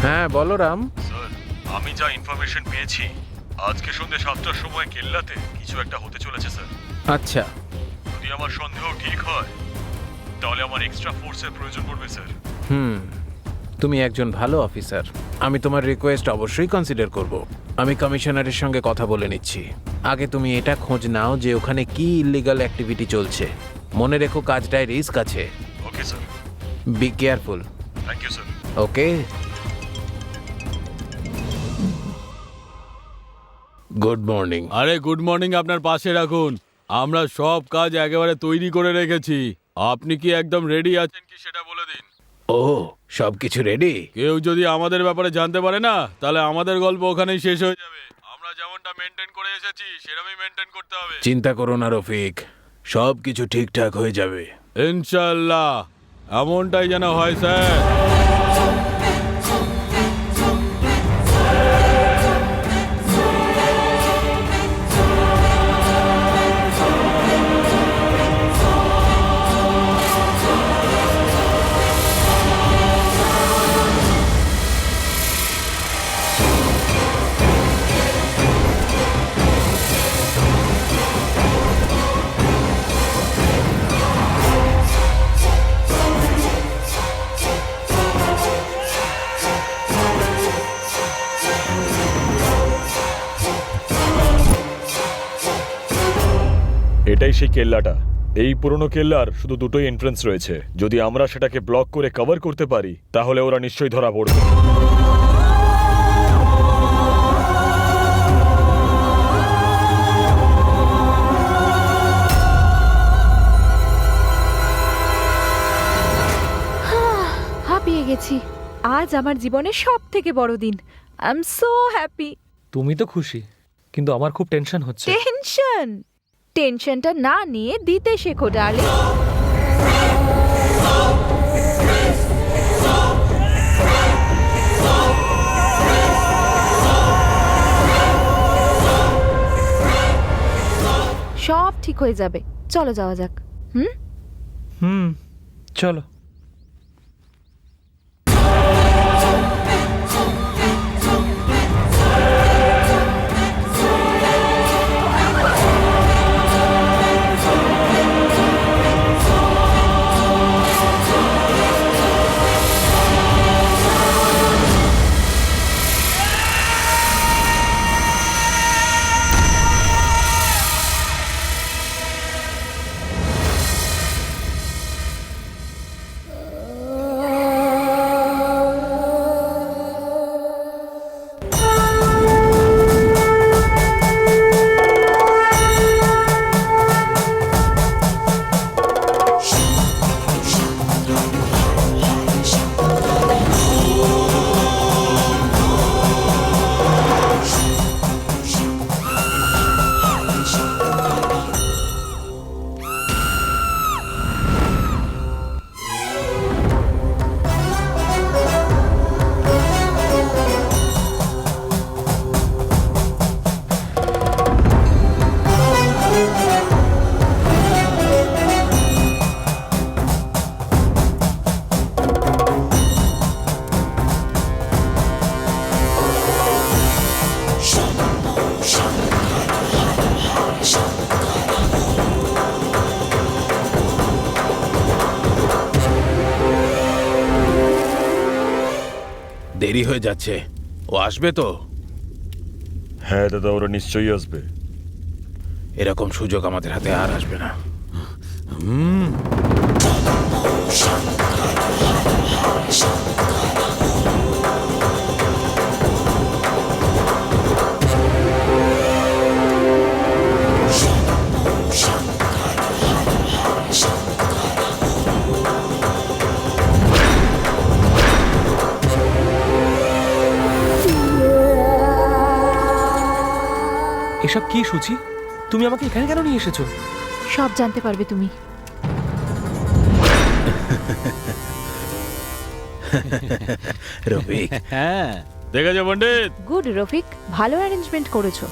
হ্যাঁ বলো রাম। স্যার, আমি যা ইনফরমেশন পেয়েছি আজকে সন্ধ্যে 7টার সময় কেল্লাতে কিছু একটা হতে চলেছে স্যার। আচ্ছা, যদি আমার সন্দেহ ঠিক হয় তাহলে আমার এক্সট্রা ফোর্সের প্রয়োজন পড়বে স্যার। তুমি একজন ভালো অফিসার। আমি তোমার রিকোয়েস্ট অবশ্যই কনসিডার করব। আমি কমিশনারের সঙ্গে কথা বলে নিচ্ছি। আগে তুমি এটা খোঁজ নাও যে ওখানে কি ইলিগাল অ্যাক্টিভিটি চলছে। মনে রেখো কাজটায় রিস্ক আছে। Okay sir. Be careful. Thank you sir. Okay, good morning. আরে গুড মর্নিং আপনার পাশে রাখুন, আমরা সব কাজ একেবারে তৈরি করে রেখেছি। আপনি কি একদম রেডি আছেন কি সেটা বলে দিন। ও, সবকিছু রেডি? কেউ যদি আমাদের ব্যাপারে জানতে পারে না তাহলে আমাদের গল্প ওখানেই শেষ হয়ে যাবে। আমরা যেমনটা মেনটেন করে এসেছি সেরকমই মেনটেন করতে হবে। চিন্তা করো না রফিক, সবকিছু ঠিকঠাক হয়ে যাবে ইনশাআল্লাহ। এমনটাই যেন হয় স্যার। এটাই সেই কেল্লাটা। এই পুরনো কেল্লার শুধু দুটোই এন্ট্রান্স রয়েছে। যদি আমরা সেটাকে ব্লক করে কভার করতে পারি তাহলে ওরা নিশ্চয়ই ধরা পড়বে। হাঁপিয়ে গেছি। আজ আমার জীবনের সব থেকে বড় দিন। I am so happy. তুমি তো খুশি, কিন্তু আমার খুব টেনশন হচ্ছে। টেনশনটা না নিয়ে দিতে শেখো ডার্লিং। সব ঠিক হয়ে যাবে। চলো যাওয়া যাক। চলো। দেরি হয়ে যাচ্ছে, ও আসবে তো? হ্যাঁ দাদা, ওরা নিশ্চয়ই আসবে। এরকম সুযোগ আমাদের হাতে আর আসবে না। এসব কি সুচি? তুমি আমাকে এখানে কেন নিয়ে এসেছো? সব জানতে পারবে তুমি। রফিক, হ্যাঁ, দেখা যায় পণ্ডিত। গুড রফিক, ভালো অ্যারেঞ্জমেন্ট করেছো।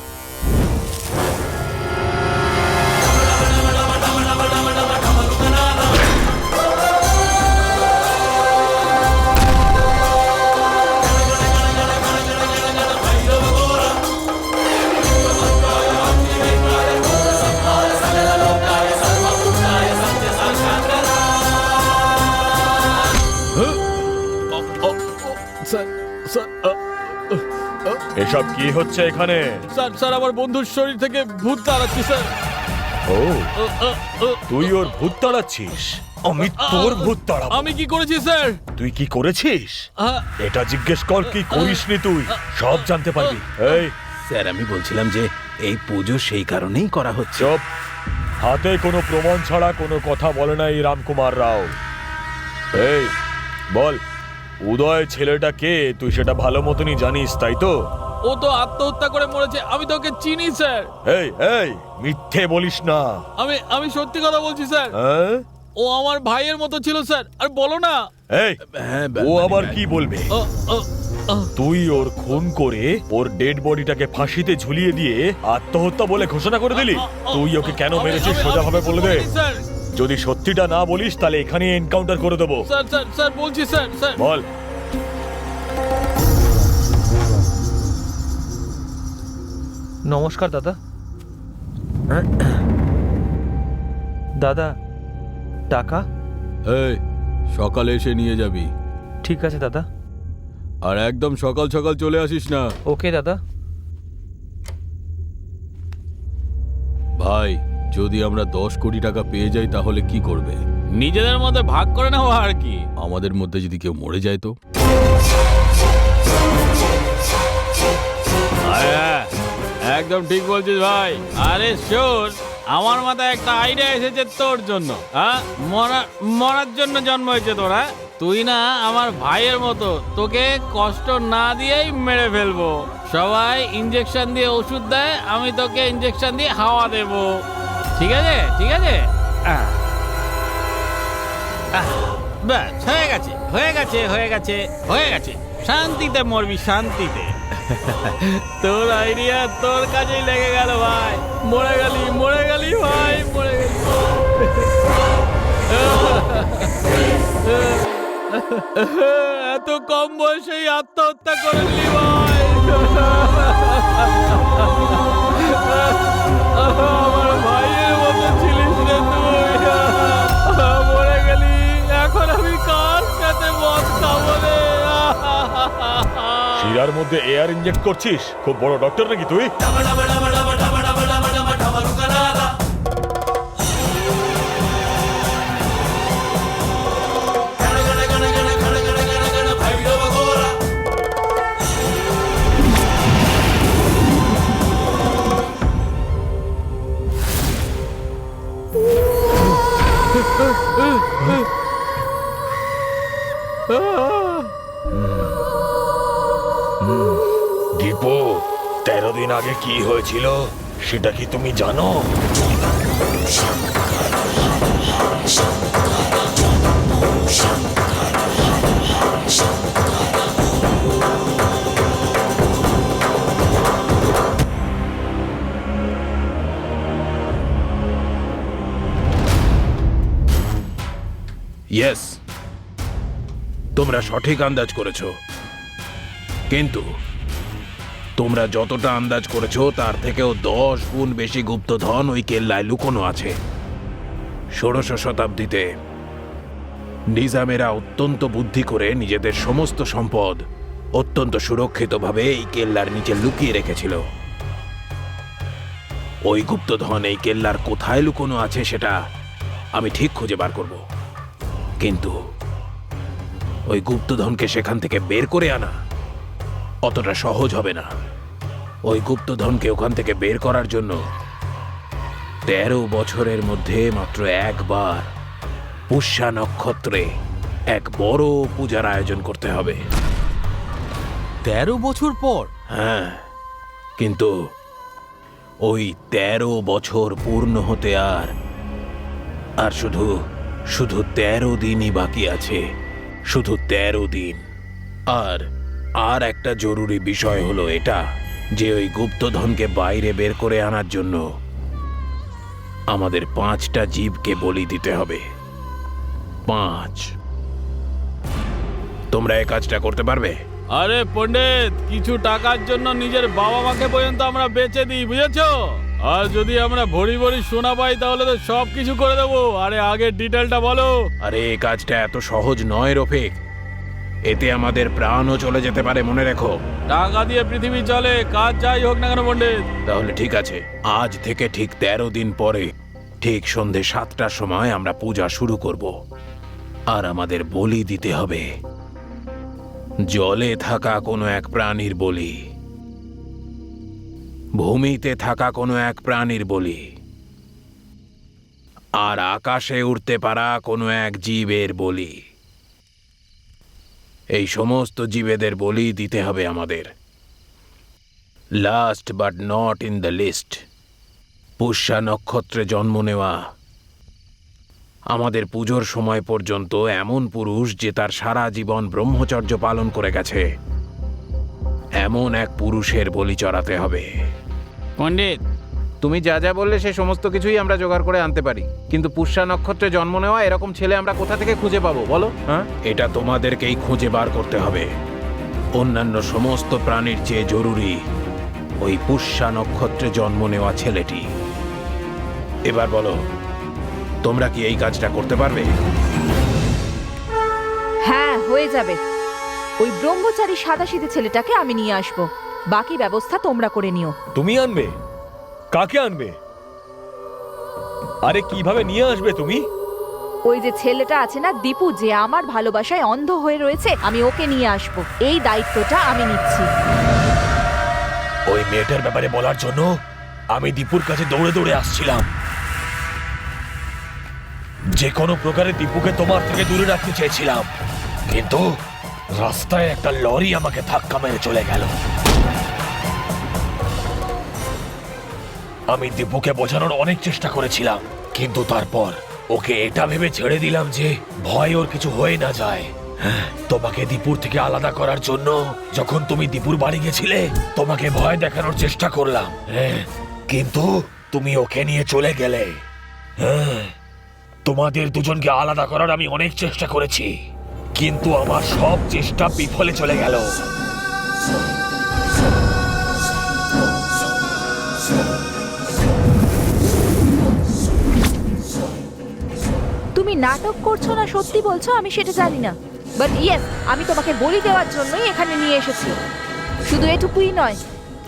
এসব কি হচ্ছে এখানে? স্যার আমার বন্ধুর শরীর থেকে ভূত তাড়াচ্ছি স্যার। ও, তুই ওর ভূত তাড়াচ্ছিস? আমি তোর ভূত তাড়াবো? আমি কি করেছি স্যার? তুই কি করেছিস আহ, এটা জিজ্ঞেস কর, কি করিসনি তুই? সব জানতে পারবি। এই স্যার আমি বলছিলাম যে এই পুজো সেই কারণেই করা হচ্ছে। চুপ, হাতে কোনো প্রমাণ ছাড়া কোনো কথা বলে না এই রামকুমার রাও। এই বল, উদয় ছেলেটা কে? তুই সেটা ভালো মতনই জানিস, তাই তো? ও তো আত্মহত্যা করে মরেছে, আমি তো ওকে চিনি স্যার। এই এই মিথ্যে বলিস না। আমি সত্যি কথা বলছি স্যার। হ্যাঁ? ও আমার ভাইয়ের মতো ছিল স্যার। আর বলো না। এই হ্যাঁ, ও আবার কি বলবে? ও, ও, ও, তুই ওর খুন করে ওর ডেড বডিটাকে ফাঁসিতে ঝুলিয়ে দিয়ে আত্মহত্যা বলে ঘোষণা করে দিলি? তুই ওকে কেন মেরেছিস সোজাভাবে বলে দে। স্যার যদি সত্যিটা না বলিস তাহলে এখানে এনকাউন্টার করে দেবো। স্যার স্যার স্যার বলছি স্যার। স্যার বল। নমস্কার দাদা। দাদা, টাকা? এই সকালে এসে নিয়ে যাবি, ঠিক আছে দাদা। আর একদম সকাল সকাল চলে আসিস না। ওকে দাদা। ভাই, যদি আমরা 10 কোটি টাকা পেয়ে যাই তাহলে কি করবে? নিজেদের মধ্যে ভাগ করে নেবো আর কি। আমাদের মধ্যে যদি কেউ মরে যায় তো? একদম ঠিক বলছিস ভাই। আরে শোন, আমার মাথায় একটা আইডিয়া এসেছে তোর জন্য। হ্যাঁ, মরার জন্য জন্ম হয়েছে তোর। হ্যাঁ, তুই না আমার ভাইয়ের মতো, তোকে কষ্ট না দিয়েই মেরে ফেলবো। সবাই ইঞ্জেকশন দিয়ে ওষুধ দেয়, আমি তোকে ইঞ্জেকশন দিয়ে হাওয়া দেব। ঠিক আছে, ঠিক আছে। ব্যাস, হয়ে গেছে, হয়ে গেছে, হয়ে গেছে, হয়ে গেছে। শান্তিতে মরবি, শান্তিতে। তোর আইডিয়া তোর কাছেই লেগে গেল ভাই। মরে গেলি, মরে গেলি ভাই, মরে গেলি। এত কম বয়সেই আত্মহত্যা করলি ভাই। আমার ভাইয়ের মতো ছিলিস রে তুই। মরে গেলি, এখন আমি কার সাথে মদ খাবো রে? শিরার মধ্যে এয়ার ইনজেক্ট করছিস? খুব বড় ডক্টর নাকি তুই? দীপু, 13 দিন আগে কি হয়েছিল সেটা কি তুমি জানো? ইয়েস, তোমরা সঠিক আন্দাজ করেছো, কিন্তু তোমরা যতটা আন্দাজ করেছো তার থেকেও 10 গুণ বেশি গুপ্তধন ওই কেল্লায় লুকোনো আছে। 16শ শতাব্দীতে নিজামেরা অত্যন্ত বুদ্ধি করে নিজেদের সমস্ত সম্পদ অত্যন্ত সুরক্ষিতভাবে এই কেল্লার নিচে লুকিয়ে রেখেছিল। ওই গুপ্তধন এই কেল্লার কোথায় লুকোনো আছে সেটা আমি ঠিক খুঁজে বার করব, কিন্তু ওই গুপ্তধনকে সেখান থেকে বের করে আনা অতটা সহজ হবে না। ওই গুপ্তধনকে ওখান থেকে বের করার জন্য 13 বছরের মধ্যে মাত্র একবার পুষ্যা নক্ষত্রে এক বড় পূজার আয়োজন করতে হবে। 13 বছর পর? হ্যাঁ, কিন্তু ওই 13 বছর পূর্ণ হতে আর শুধু 13 দিনই বাকি আছে। শুধু 13 দিন। আর একটা জরুরি বিষয় হলো এটা যে ওই গুপ্তধনকে বাইরে বের করে আনার জন্য আমাদের 5টা জীবকে বলি দিতে হবে। 5। তোমরা এই কাজটা করতে পারবে? আরে পণ্ডিত, কিছু টাকার জন্য নিজের বাবা মাকে পর্যন্ত আমরা বেচে দিই, বুঝেছো? আর যদি আমরা ভরি ভরি সোনা পাই তাহলে তো সব কিছু করে দেবো। আরে আগে ডিটেলটা বলো। আরে এই কাজটা এত সহজ নয় রফিক, এতে আমাদের প্রাণও চলে যেতে পারে, মনে রেখো। টাকা দিয়ে পৃথিবী চলে, কাজ যাই হোক না কেন পণ্ডিত। তাহলে ঠিক আছে, আজ থেকে ঠিক 13 দিন পরে ঠিক সন্ধে 7টার সময় আমরা পূজা শুরু করব। আর আমাদের বলি দিতে হবে জলে থাকা কোনো এক প্রাণীর বলি, ভূমিতে থাকা কোনো এক প্রাণীর বলি, আর আকাশে উড়তে পারা কোনো এক জীবের বলি। এই সমস্ত জীবেদের বলি দিতে হবে আমাদের। Last but not in the list, Pushya নক্ষত্রে জন্ম নেওয়া আমাদের পুজোর সময় পর্যন্ত এমন পুরুষ যে তার সারা জীবন ব্রহ্মচর্য পালন করে গেছে, এমন এক পুরুষের বলি চড়াতে হবে। পণ্ডিত, তুমি যা যা বললে সে সমস্ত কিছুই আমরা জোগাড় করে আনতে পারি, কিন্তু পুষ্যা নক্ষত্রে জন্ম নেওয়া এরকম ছেলে আমরা কোথা থেকে খুঁজে পাবো বলো? হ্যাঁ, এটা তোমাদেরকেই খুঁজে বার করতে হবে। অন্যান্য সমস্ত প্রাণীর চেয়ে জরুরি ওই পুষ্যা নক্ষত্রে জন্ম নেওয়া ছেলেটি। এবার বলো, তোমরা কি এই কাজটা করতে পারবে? হ্যাঁ, হয়ে যাবে। ওই ব্রহ্মচারী সাদাসিধে ছেলেটাকে আমি নিয়ে আসব, বাকি ব্যবস্থা তোমরা করে নিও। তুমি আনবে? কাকে আনবে? আরে কিভাবে নিয়ে আসবে তুমি? ওই যে ছেলেটা আছে না দীপু, যে আমার ভালোবাসায় অন্ধ হয়ে রয়েছে, আমি ওকে নিয়ে আসবো। এই দায়িত্বটা আমি নিচ্ছি। ওই মেয়েটার ব্যাপারে বলার জন্য আমি দীপুর কাছে দৌড়ে দৌড়ে আসছিলাম। যে কোনো প্রকারে দীপুকে তোমার থেকে দূরে রাখতে চেয়েছিলাম, কিন্তু রাস্তায় একটা লরি আমাকে ধাক্কা মেরে চলে গেল। আমি দীপুকে বোঝানোর অনেক চেষ্টা করেছিলাম, কিন্তু তারপর ওকে এটা ভেবে ছেড়ে দিলাম যে ভয় ওর কিছু হয়ে না যায়। তোমাকে দীপুর থেকে আলাদা করার জন্য যখন তুমি দীপুর বাড়ি গেছিলে, তোমাকে ভয় দেখানোর চেষ্টা করলাম, কিন্তু তুমি ওকে নিয়ে চলে গেলে। তোমাদের দুজনকে আলাদা করার আমি অনেক চেষ্টা করেছি, কিন্তু আমার সব চেষ্টা বিফলে চলে গেল। তুমি নাটক করছো না সত্যি বলছো আমি সেটা জানি না, বাট ইয়েস, আমি তোমাকে বলি দেওয়ার জন্যই এখানে নিয়ে এসেছি। শুধু এটুকুই নয়,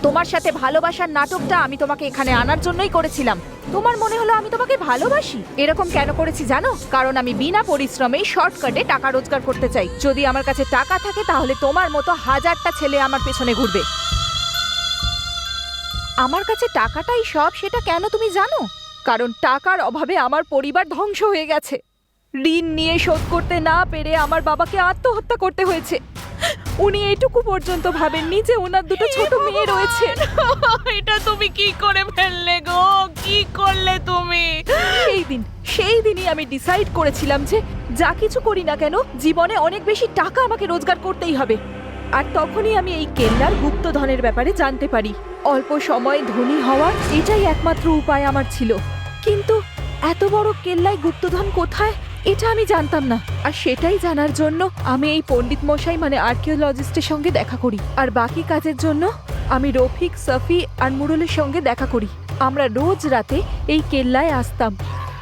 তোমার সাথে ভালোবাসার নাটকটা আমি তোমাকে এখানে আনার জন্যই করেছিলাম। তোমার মনে হলো আমি তোমাকে ভালোবাসি। এরকম কেন করেছি জানো? কারণ আমি বিনা পরিশ্রমেই শর্টকাটে টাকা রোজগার করতে চাই। যদি আমার কাছে টাকা থাকে তাহলে তোমার মতো হাজারটা ছেলে আমার পেছনে ঘুরবে। আমার কাছে টাকাটাই সব, সেটা কেন তুমি জানো? কারণ টাকার অভাবে আমার পরিবার ধ্বংস হয়ে গেছে। ঋণ নিয়ে শোধ করতে না পেরে আমার বাবাকে আত্মহত্যা করতে হয়েছে। উনি এটুকু পর্যন্ত ভাবেননি যে ওনার দুটো ছোট মেয়ে রয়েছে। এটা তুমি কি করে ফেললে গো? কি করলে তুমি? সেই দিনই আমি ডিসাইড করেছিলাম যে যা কিছু করি না কেন জীবনে অনেক বেশি টাকা আমাকে রোজগার করতেই হবে। আর তখনই আমি এই কেল্লার গুপ্তধনের ব্যাপারে জানতে পারি। অল্প সময়ে ধনী হওয়ার এটাই একমাত্র উপায় আমার ছিল। কিন্তু এত বড় কেল্লায় গুপ্তধন কোথায় এটা আমি জানতাম না। আর সেটাই জানার জন্য আমি এই পণ্ডিত মশাই মানে আর্কিওলজিস্টের সঙ্গে দেখা করি। আর বাকি কাজের জন্য আমি রফিক, সফি আর মুরলের সঙ্গে দেখা করি। আমরা রোজ রাতে এই কেল্লায় আসতাম,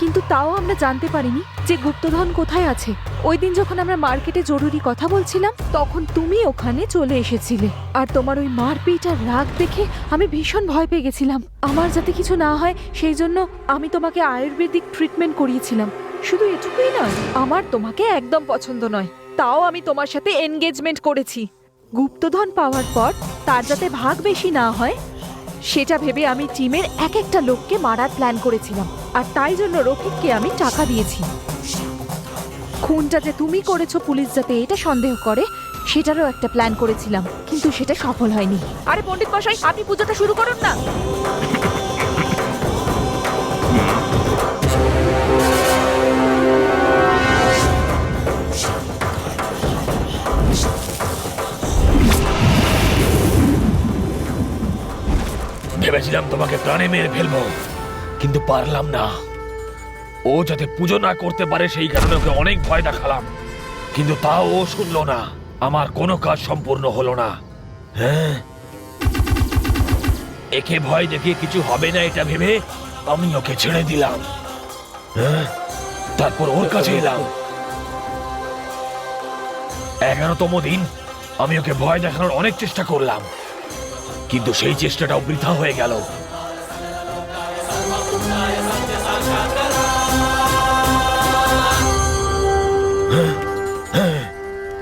কিন্তু তাও আমরা জানতে পারিনি যে গুপ্তধন কোথায় আছে। ওই দিন যখন আমরা মার্কেটে জরুরি কথা বলছিলাম তখন তুমি ওখানে চলে এসেছিলে। আর তোমার ওই মারপিট আর রাগ দেখে আমি ভীষণ ভয় পেয়ে গেছিলাম। আমার যাতে কিছু না হয় সেই জন্য আমি তোমাকে আয়ুর্বেদিক ট্রিটমেন্ট করিয়েছিলাম। শুধু এটুকুই নয়, আমার তোমাকে একদম পছন্দ নয়, তাও আমি তোমার সাথে এনগেজমেন্ট করেছি। গুপ্তধন পাওয়ার পর তার যাতে ভাগ বেশি না হয় সেটা ভেবে আমি টিমের এক একটা লোককে মারার প্ল্যান করেছিলাম। আর তাই জন্য রফিককে আমি টাকা দিয়েছি। খুনটা যে তুমি করেছো পুলিশ যাতে এটা সন্দেহ করে সেটারও একটা প্ল্যান করেছিলাম, কিন্তু সেটা সফল হয়নি। আরে পণ্ডিত মশাই, আপনি পুজোটা শুরু করুন না। ভেবেছিলাম তোমাকে প্রাণে মেরে ফেলবো, কিন্তু পারলাম না। ও যাতে পুজো না করতে পারে সেই কারণে ওকে অনেক ভয় দেখালাম, কিন্তু তাও ও শুনলো না। আমার কোনো কাজ সম্পূর্ণ হলো না। একে ভয় দেখিয়ে কিছু হবে না এটা ভেবে আমি ওকে ছেড়ে দিলাম। তারপর ওর কাছে এলাম। 11তম দিন আমি ওকে ভয় দেখানোর অনেক চেষ্টা করলাম, কিন্তু সেই চেষ্টাটাও বৃথা হয়ে গেল।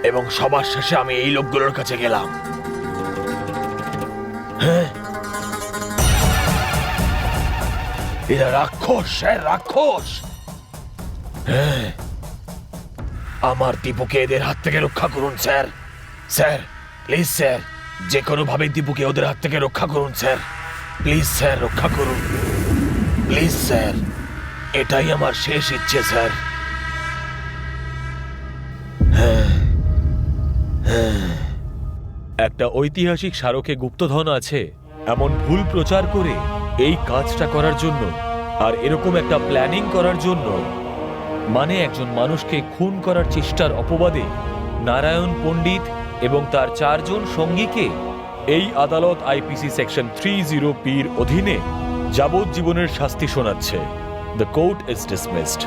এবং সবার শেষে আমি এই লোকগুলোর কাছে গেলাম। এরা রাক্ষস, স্যার, রাক্ষস। আমার দীপুকে এদের হাত থেকে রক্ষা করুন স্যার। স্যার, প্লিজ স্যার, যে কোনো ভাবে দীপুকে ওদের হাত থেকে রক্ষা করুন স্যার। প্লিজ স্যার, রক্ষা করুন প্লিজ স্যার। এটাই আমার শেষ ইচ্ছে স্যার। একটা ঐতিহাসিক স্মারকে গুপ্তধন আছে এমন ভুল প্রচার করে এই কাজটা করার জন্য আর এরকম একটা প্ল্যানিং করার জন্য, মানে একজন মানুষকে খুন করার চেষ্টার অপবাদে নারায়ণ পণ্ডিত এবং তার 4 জন সঙ্গীকে এই আদালত আইপিসি সেকশন 30P অধীনে যাবজ্জীবনের শাস্তি শোনাচ্ছে। The court is dismissed.